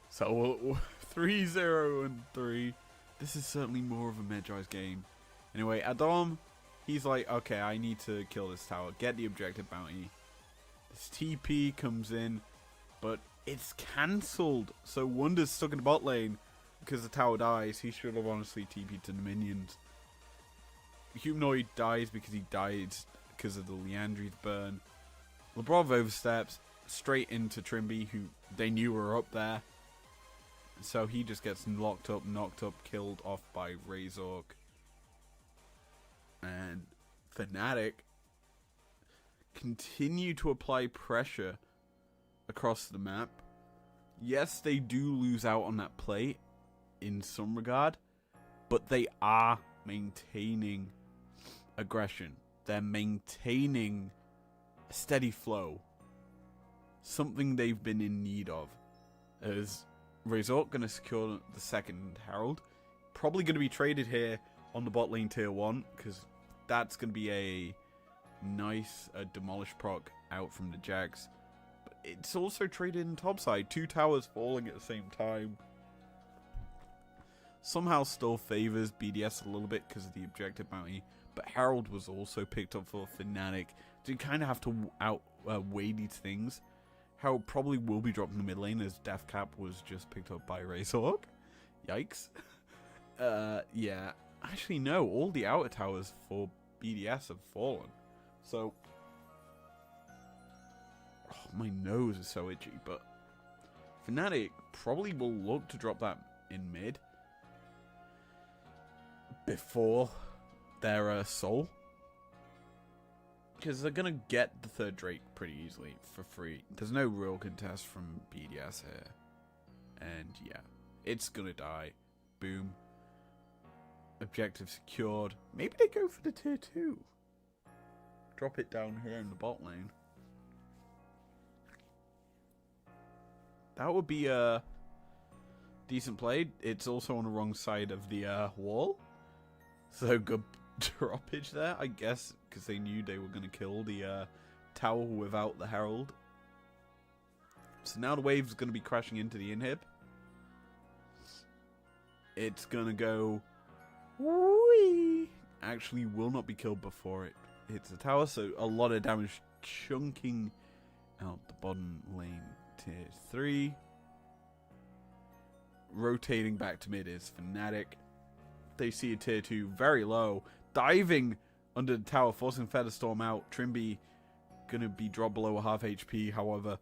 So, 3-0-3. This is certainly more of a Magi's game. Anyway, Adam, he's like, okay, I need to kill this tower. Get the objective bounty. This TP comes in, but it's cancelled. So Wonder's stuck in the bot lane because the tower dies. He should have honestly TP'd to the minions. Humanoid dies because he died because of the Leandri's burn. Labrov oversteps straight into Trimby, who they knew were up there. So he just gets locked up, knocked up, killed off by Razork. And Fnatic continue to apply pressure across the map. Yes, they do lose out on that play in some regard, but they are maintaining aggression. They're maintaining a steady flow. Something they've been in need of. As Razork going to secure the 2nd Herald. Probably going to be traded here on the bot lane tier 1, because that's going to be a nice demolish proc out from the Jax. But it's also traded in topside. 2 towers falling at the same time. Somehow still favors BDS a little bit because of the objective bounty. But Herald was also picked up for Fnatic. So you kind of have to weigh these things. Herald probably will be dropped in the mid lane as Death Cap was just picked up by Razork. Yikes. Yeah. Actually, no. All the outer towers for BDS have fallen. So, my nose is so itchy. But Fnatic probably will look to drop that in mid before their soul. Because they're going to get the 3rd Drake pretty easily for free. There's no real contest from BDS here. And yeah, it's going to die. Boom. Objective secured. Maybe they go for the tier 2. Drop it down here in the bot lane. That would be a decent play. It's also on the wrong side of the wall. So good droppage there, I guess, because they knew they were going to kill the tower without the Herald. So now the wave's going to be crashing into the inhib. It's going to go... Whee! Actually will not be killed before it hits the tower, so a lot of damage chunking out the bottom lane tier 3. Rotating back to mid is Fnatic. They see a tier 2 very low. Diving under the tower, forcing Featherstorm out. Trimby gonna be dropped below a half HP, however.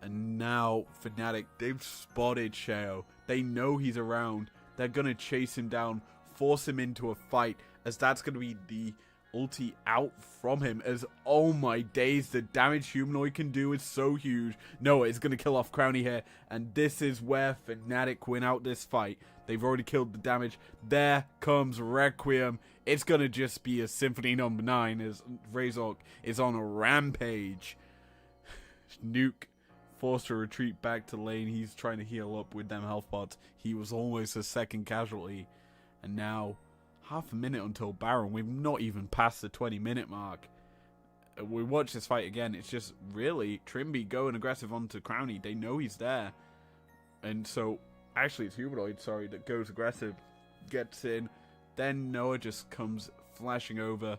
And now Fnatic, they've spotted Sheo. They know he's around. They're gonna chase him down, force him into a fight, as that's gonna be the ulti out from him. As, oh my days, the damage Humanoid can do is so huge. Noah is gonna kill off Crowny here, and this is where Fnatic win out this fight. They've already killed the damage. There comes Requiem. It's gonna just be a Symphony number 9 as Razork is on a rampage. Nuke forced to retreat back to lane. He's trying to heal up with them health pots. He was almost a 2nd casualty. And now, half a minute until Baron. We've not even passed the 20-minute mark. We watch this fight again. It's just really Trimby going aggressive onto Crowny. They know he's there. And so, actually it's Humanoid, sorry, that goes aggressive, gets in. Then Noah just comes flashing over,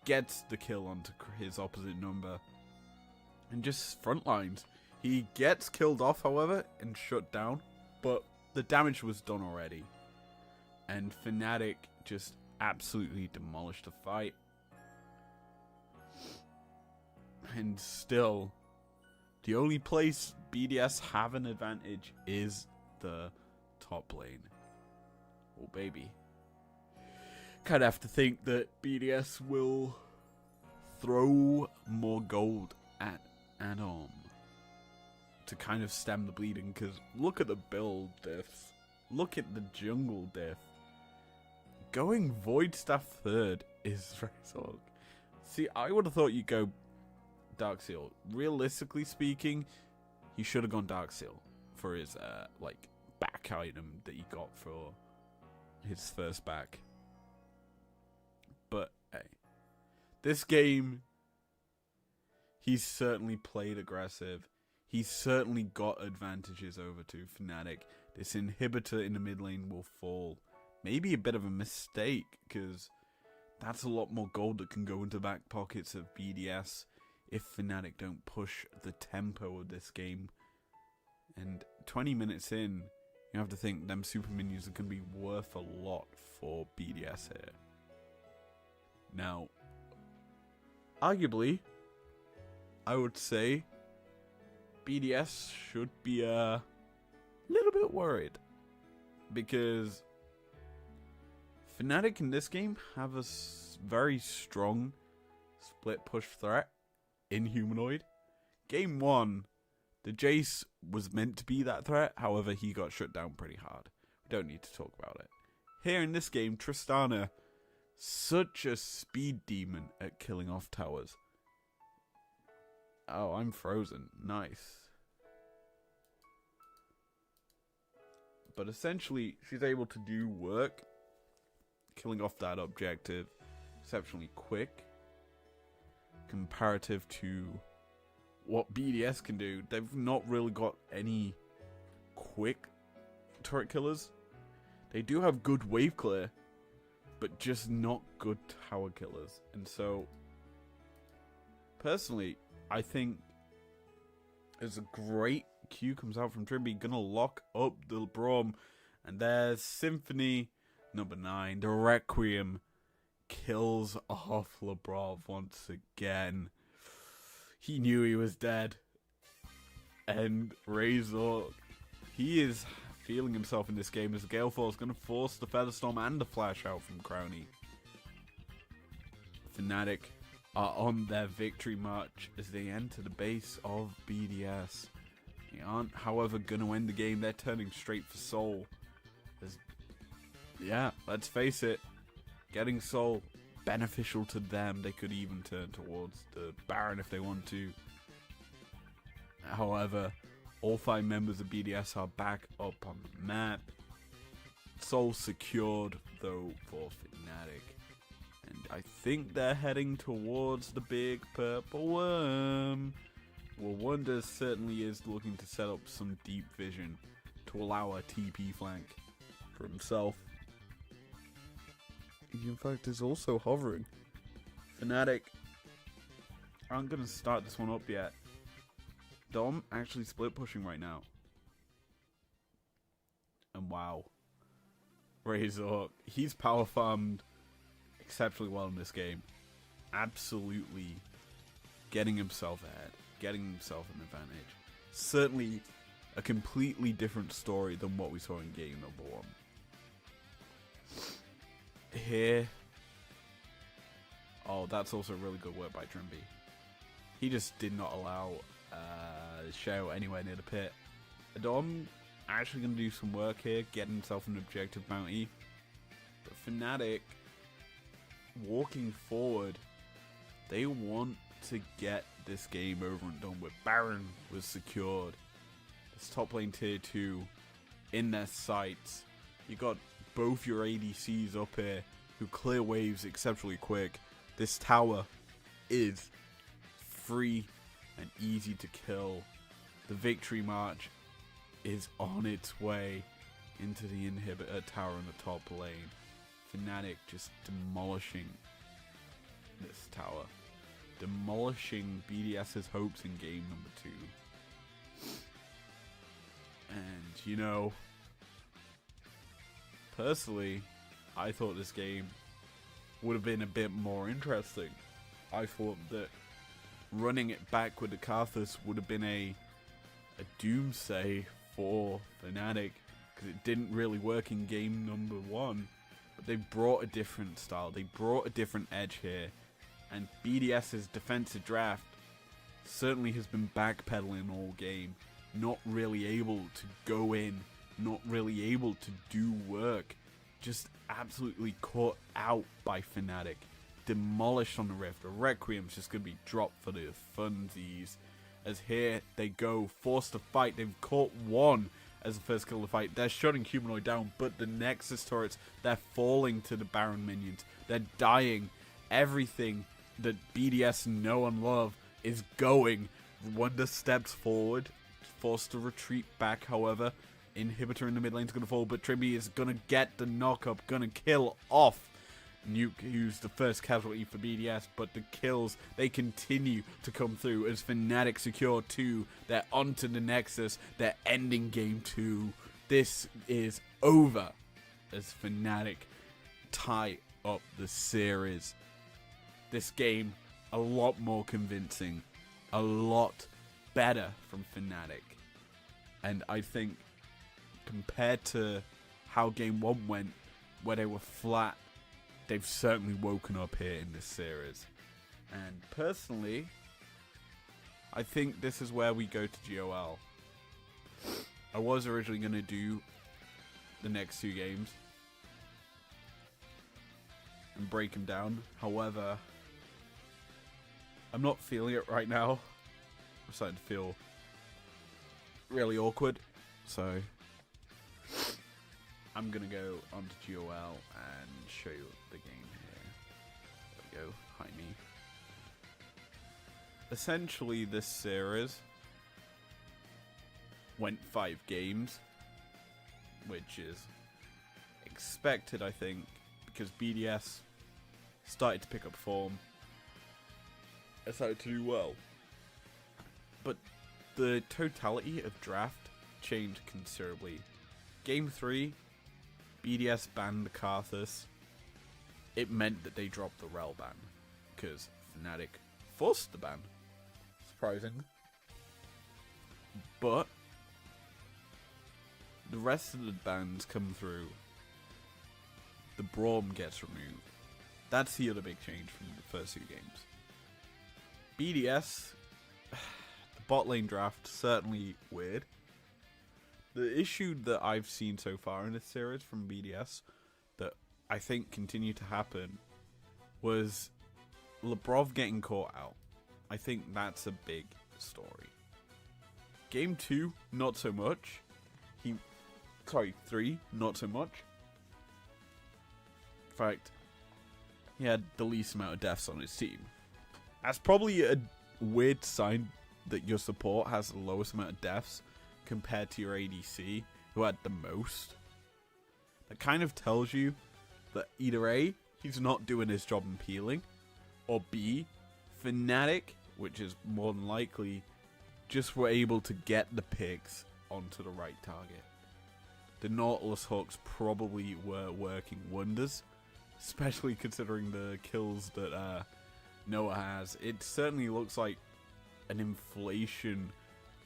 gets the kill onto his opposite number, and just frontlines. He gets killed off, however, and shut down, but the damage was done already. And Fnatic just absolutely demolished the fight. And still, the only place BDS have an advantage is the top lane. Oh, baby. Kind of have to think that BDS will throw more gold at Adam to kind of stem the bleeding, because look at the build diffs. Look at the jungle diff. Going Void Staff third is very solid. See, I would have thought you'd go Dark Seal. Realistically speaking, he should have gone Dark Seal for his like back item that he got for his first back. But hey, this game, he's certainly played aggressive. He's certainly got advantages over to Fnatic. This inhibitor in the mid lane will fall. Maybe a bit of a mistake, because that's a lot more gold that can go into the back pockets of BDS if Fnatic don't push the tempo of this game. And 20 minutes in, you have to think them super minions are going to be worth a lot for BDS here. Now, arguably, I would say BDS should be a little bit worried, because Fnatic in this game have a very strong split push threat in Humanoid. Game 1, the Jace was meant to be that threat, however he got shut down pretty hard. We don't need to talk about it. Here in this game, Tristana, such a speed demon at killing off towers. Oh, I'm frozen. Nice. But essentially, she's able to do work, killing off that objective exceptionally quick, comparative to what BDS can do. They've not really got any quick turret killers. They do have good wave clear, but just not good tower killers. And so, personally, I think there's a great Q comes out from Trimby, gonna lock up the Braum, and there's Symphony number 9, the Requiem, kills off Labrov once again. He knew he was dead. And Razor, he is feeling himself in this game as Gale Force going to force the Featherstorm and the Flash out from Crowny. Fnatic are on their victory march as they enter the base of BDS. They aren't, however, going to end the game. They're turning straight for Soul. Yeah, let's face it. Getting Soul, beneficial to them. They could even turn towards the Baron if they want to. However, all 5 members of BDS are back up on the map. Soul secured, though, for Fnatic. And I think they're heading towards the big purple worm. Well, Wonder certainly is looking to set up some deep vision to allow a TP flank for himself. He, in fact, is also hovering. Fnatic aren't going to start this one up yet. Dom actually split pushing right now. And wow. Razor, he's power farmed exceptionally well in this game. Absolutely getting himself ahead. Getting himself an advantage. Certainly a completely different story than what we saw in game number 1. Here. Oh, that's also really good work by Trimby. He just did not allow Shao anywhere near the pit. Adam actually going to do some work here, getting himself an objective bounty. But Fnatic, walking forward, they want to get this game over and done with. Baron was secured. This top lane tier 2 in their sights. You got both your ADCs up here who clear waves exceptionally quick. This tower is free and easy to kill. The victory march is on its way into the inhibitor tower in the top lane. Fnatic just demolishing this tower. Demolishing BDS's hopes in game number 2. And, you know, personally, I thought this game would have been a bit more interesting. I thought that running it back with the Karthus would have been a doomsday for Fnatic, because it didn't really work in game number 1. But they brought a different style. They brought a different edge here. And BDS's defensive draft certainly has been backpedaling all game. Not really able to go in. Not really able to do work. Just absolutely caught out by Fnatic. Demolished on the Rift. The Requiem's just going to be dropped for the funsies. As here they go. Forced to fight. They've caught one as the first kill of the fight. They're shutting Humanoid down. But the Nexus turrets, they're falling to the Baron minions. They're dying. Everything that BDS know and love is going. Wonder steps forward. Forced to retreat back, however. Inhibitor in the mid lane is going to fall, but Trimby is going to get the knock-up, going to kill off Nuke, who's the first casualty for BDS, but the kills, they continue to come through as Fnatic secure 2. They're onto the Nexus. They're ending game 2. This is over as Fnatic tie up the series. This game, a lot more convincing, a lot better from Fnatic. And I think compared to how game 1 went, where they were flat, they've certainly woken up here in this series. And personally, I think this is where we go to GOL. I was originally going to do the next 2 games and break them down. However, I'm not feeling it right now. I'm starting to feel really awkward. So I'm going to go onto GOL and show you the game here. There we go. Hi me. Essentially, this series went 5 games, which is expected, I think, because BDS started to pick up form. It started to do well. But the totality of draft changed considerably. Game 3, BDS banned the Karthus. It meant that they dropped the Rel ban, because Fnatic forced the ban. Surprising. But the rest of the bans come through. The Braum gets removed. That's the other big change from the first 2 games. BDS, the bot lane draft, certainly weird. The issue that I've seen so far in this series from BDS that I think continued to happen was Labrov getting caught out. I think that's a big story. Game 2, not so much. 3, not so much. In fact, he had the least amount of deaths on his team. That's probably a weird sign that your support has the lowest amount of deaths compared to your ADC, who had the most. That kind of tells you that either A, he's not doing his job in peeling, or B, Fnatic, which is more than likely, just were able to get the picks onto the right target. The Nautilus hooks probably were working wonders, especially considering the kills that Noah has. It certainly looks like an inflation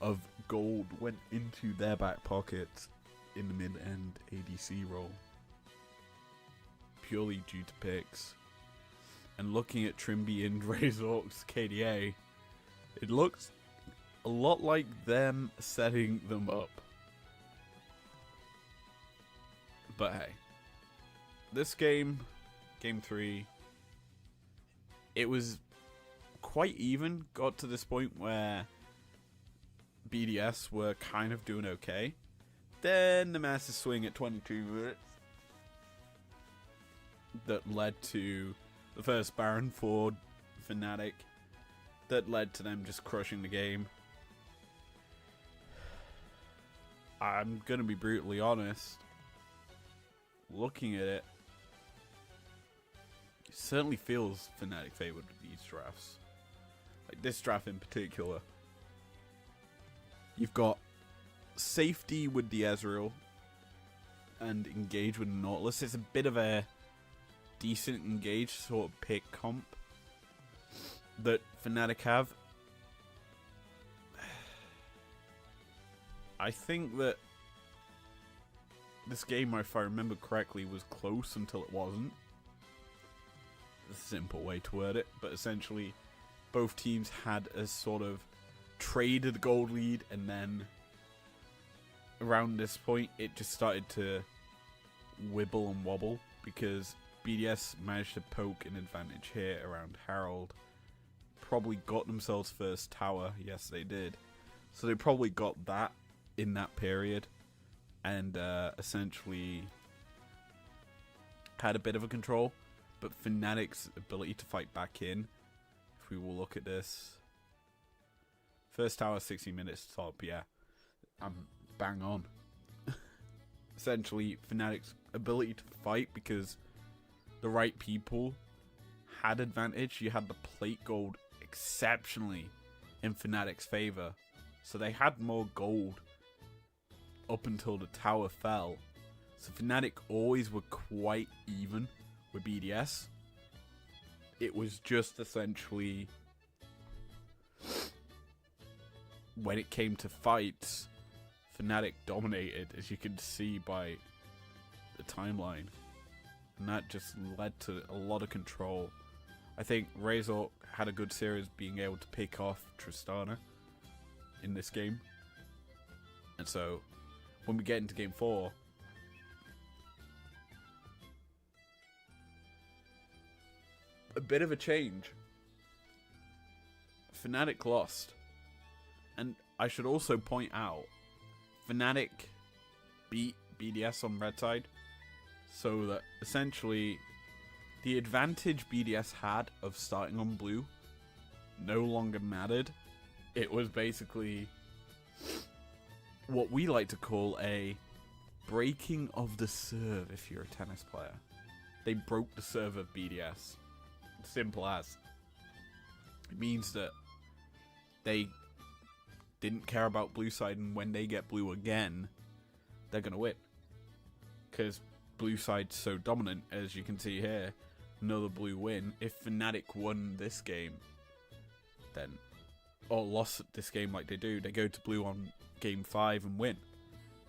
of gold went into their back pockets in the mid-end ADC role. Purely due to picks. And looking at Trimby and Razork's KDA, it looks a lot like them setting them up. But hey, this game, game 3, it was quite even. Got to this point where BDS were kind of doing okay. Then the Masters swing at 22 minutes. that led to the first Baron for Fnatic, that led to them just crushing the game. I'm going to be brutally honest. Looking at it, it certainly feels Fnatic favored with these drafts. Like this draft in particular. You've got safety with the Ezreal and engage with Nautilus. It's a bit of a decent engage sort of pick comp that Fnatic have. I think that this game, if I remember correctly, was close until it wasn't. A simple way to word it, but essentially both teams had a sort of traded gold lead, and then around this point it just started to wibble and wobble because BDS managed to poke an advantage here around Herald. Probably got themselves first tower, yes they did. So they probably got that in that period, and essentially had a bit of a control. But Fnatic's ability to fight back in, if we will look at this, first tower 60 minutes top, yeah, I'm bang on. Essentially Fnatic's ability to fight because the right people had advantage. You had the plate gold exceptionally in Fnatic's favor, so they had more gold up until the tower fell. So Fnatic always were quite even with BDS. It was just essentially when it came to fights, Fnatic dominated, as you can see by the timeline, and that just led to a lot of control. I think Razor had a good series being able to pick off Tristana in this game, and so when we get into game 4, a bit of a change. Fnatic lost, and I should also point out Fnatic beat BDS on red side, so that essentially the advantage BDS had of starting on blue no longer mattered. It was basically what we like to call a breaking of the serve if you're a tennis player. They broke the serve of BDS. Simple as. It means that they didn't care about blue side, and when they get blue again, they're going to win. Because blue side's so dominant, as you can see here. Another blue win. If Fnatic won this game, then, or lost this game like they do, they go to blue on game 5 and win.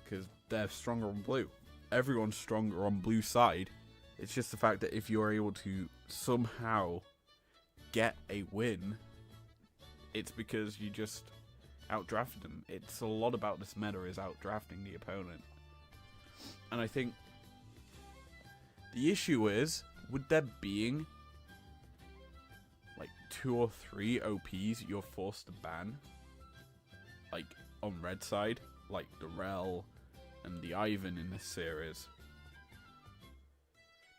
Because they're stronger on blue. Everyone's stronger on blue side. It's just the fact that if you're able to somehow get a win, it's because you just outdrafted them. It's a lot about this meta, is outdrafting the opponent. And I think the issue is, with there being like 2 or 3 OPs you're forced to ban, like on red side, like the Rel and the Ivan in this series,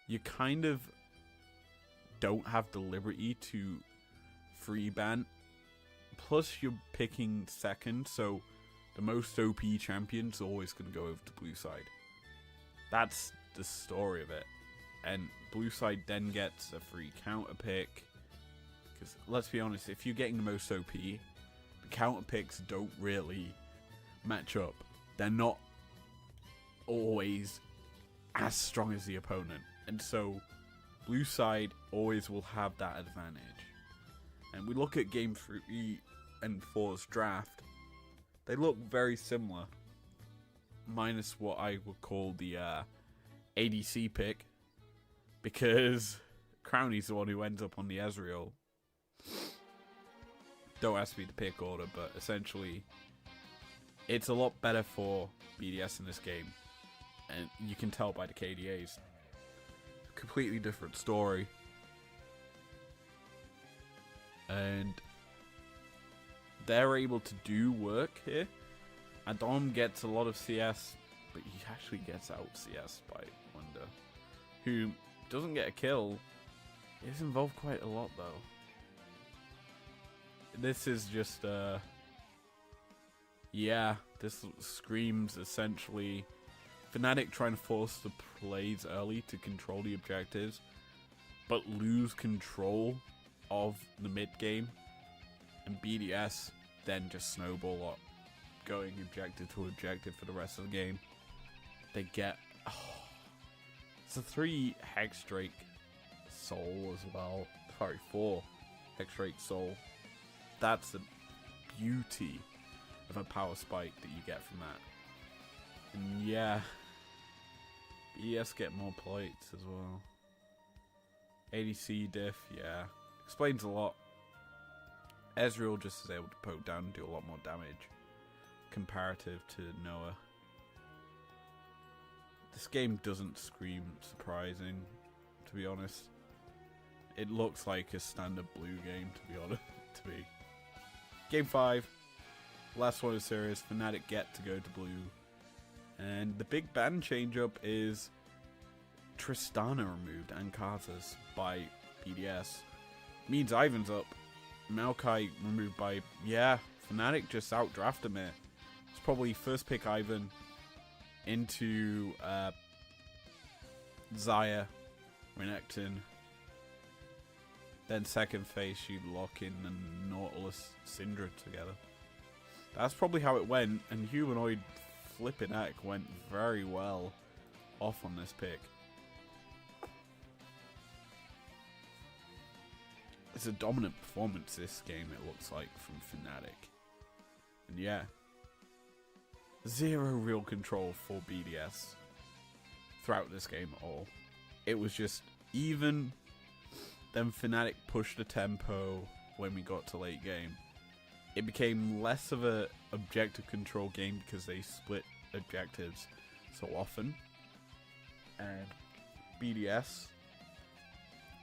you kind of don't have the liberty to free ban. Plus you're picking second, so the most OP champion's always going to go over to blue side. That's the story of it. And blue side then gets a free counter pick. Because let's be honest, if you're getting the most OP, the counter picks don't really match up. They're not always as strong as the opponent. And so blue side always will have that advantage. And we look at game 3 and 4's draft, they look very similar, minus what I would call the ADC pick, because Crowny's the one who ends up on the Ezreal. Don't ask me the pick order, but essentially it's a lot better for BDS in this game, and you can tell by the KDAs. Completely different story. And they're able to do work here. Adam gets a lot of CS, but he actually gets out CS by Wonder, who doesn't get a kill. It's involved quite a lot, though. This is just, yeah, this screams essentially Fnatic trying to force the plays early to control the objectives, but lose control of the mid game, and BDS then just snowball up, going objective to objective for the rest of the game. They get, it's a 3 Hexdrake Soul as well. Sorry, 4 Hexdrake Soul. That's the beauty of a power spike that you get from that. And yeah, BDS get more plates as well. ADC diff, yeah, explains a lot. Ezreal just is able to poke down and do a lot more damage comparative to Noah. This game doesn't scream surprising, to be honest. It looks like a standard blue game, to be honest. To me. Game 5, last one of the series. Fnatic get to go to blue, and the big ban change up is Tristana removed and Karthus by BDS. Means Ivan's up. Maokai removed by, yeah, Fnatic just outdrafted me. It's probably first pick Ivan into Xayah, Renekton. Then second phase you lock in and Nautilus Syndra together. That's probably how it went, and Humanoid flipping heck went very well off on this pick. It's a dominant performance this game, it looks like, from Fnatic. And yeah, zero real control for BDS throughout this game at all. It was just even. Then Fnatic pushed the tempo when we got to late game. It became less of a objective control game because they split objectives so often. And BDS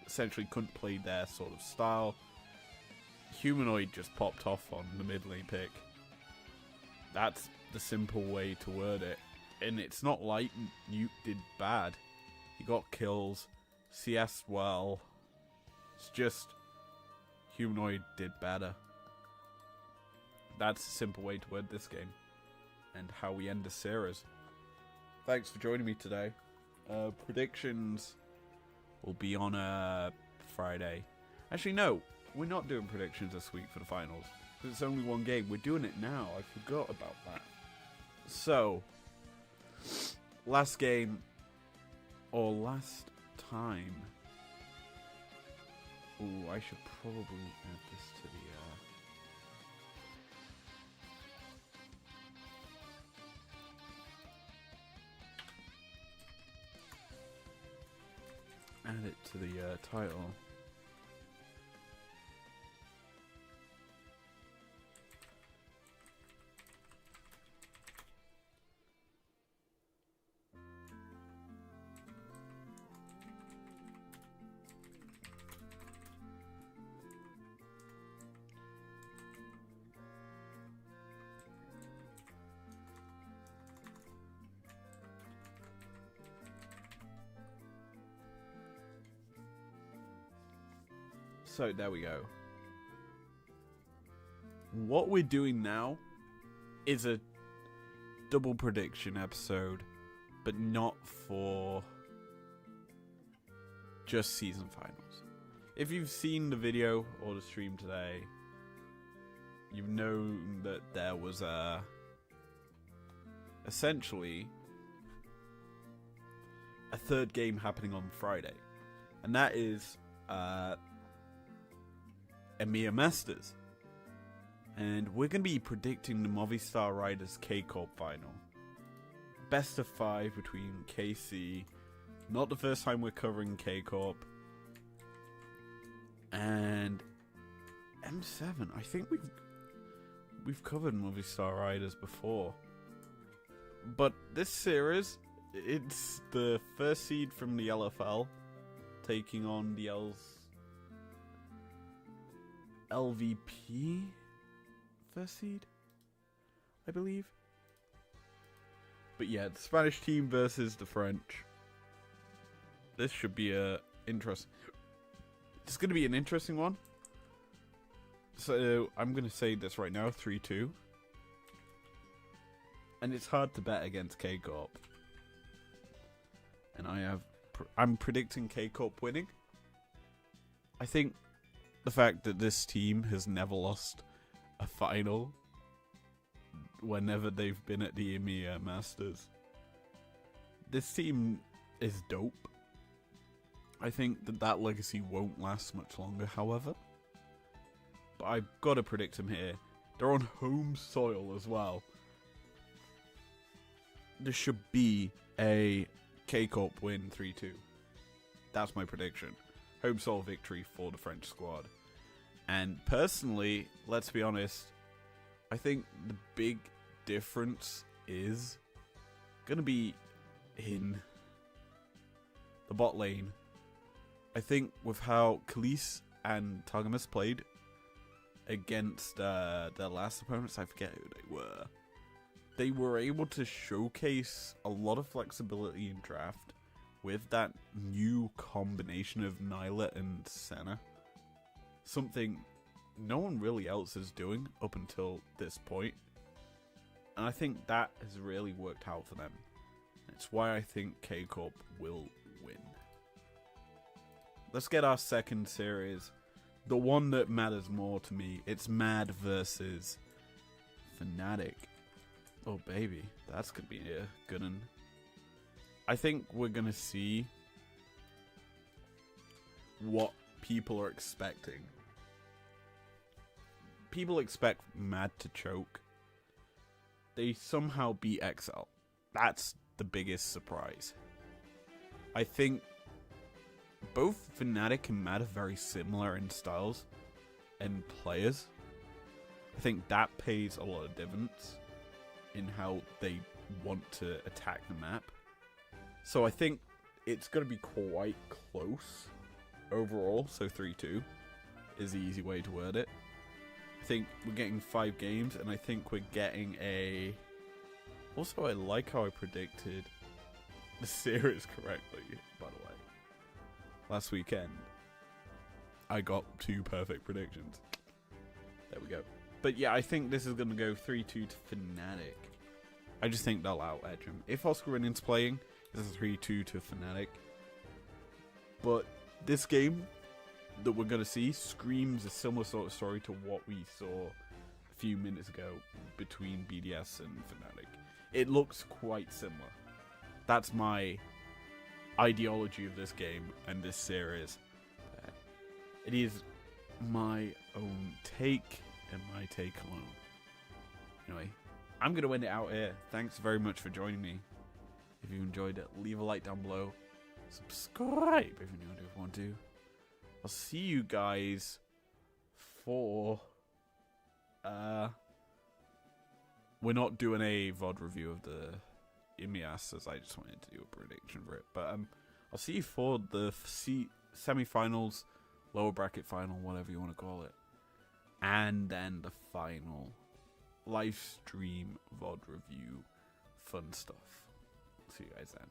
essentially couldn't play their sort of style. Humanoid just popped off on the mid lane pick. That's the simple way to word it. And it's not like Nuke did bad. He got kills, CS well. It's just Humanoid did better. That's a simple way to word this game. And how we end the series. Thanks for joining me today. Predictions will be on Friday. Actually, no. We're not doing predictions this week for the finals. Because it's only one game. We're doing it now. I forgot about that. So, last game, or last time. Ooh, I should probably add this to the add it to the title. So, there we go. What we're doing now is a double prediction episode, but not for just season finals. If you've seen the video or the stream today, you've known that there was essentially a third game happening on Friday. And that is EU Masters. And we're going to be predicting the Movistar Riders K-Corp final. Best of 5 between KC. Not the first time we're covering K-Corp. And M7. I think we've covered Movistar Riders before. But this series, it's the first seed from the LFL taking on the LVP first seed, I believe. But yeah, the Spanish team versus the French. This should be a interest. It's going to be an interesting one. So I'm going to say this right now, 3-2. And it's hard to bet against K-Corp. And I'm predicting K-Corp winning. I think the fact that this team has never lost a final whenever they've been at the EU Masters. This team is dope. I think that legacy won't last much longer, however. But I've got to predict them here. They're on home soil as well. There should be a K-Corp win 3-2. That's my prediction. Home soil victory for the French squad. And personally, let's be honest, I think the big difference is going to be in the bot lane. I think with how Khalees and Targamas played against their last opponents, I forget who they were able to showcase a lot of flexibility in draft with that new combination of Nyla and Senna. Something no one really else is doing up until this point. And I think that has really worked out for them. It's why I think K-Corp will win. Let's get our second series. The one that matters more to me. It's Mad versus Fnatic. Oh baby, that's gonna be a good one. I think we're gonna see what people are expecting. People expect Mad to choke. They somehow beat Excel. That's the biggest surprise. I think both Fnatic and Mad are very similar in styles and players. I think that pays a lot of dividends in how they want to attack the map. So I think it's going to be quite close overall. So 3-2 is the easy way to word it. I think we're getting 5 games, and I think we're getting a... Also, I like how I predicted the series correctly, by the way. Last weekend, I got 2 perfect predictions. There we go. But yeah, I think this is going to go 3-2 to Fnatic. I just think they'll out-edge him. If Oscar Renan's playing, this is 3-2 to Fnatic. But this game that we're going to see screams a similar sort of story to what we saw a few minutes ago between BDS and Fnatic. It looks quite similar. That's my ideology of this game and this series. It is my own take and my take alone. Anyway, I'm going to end it out here. Thanks very much for joining me. If you enjoyed it, leave a like down below. Subscribe if you want to. I'll see you guys for... We're not doing a VOD review of the IMIAS, as I just wanted to do a prediction for it. But I'll see you for the semi-finals, lower bracket final, whatever you want to call it. And then the final live stream VOD review, fun stuff. See you guys then.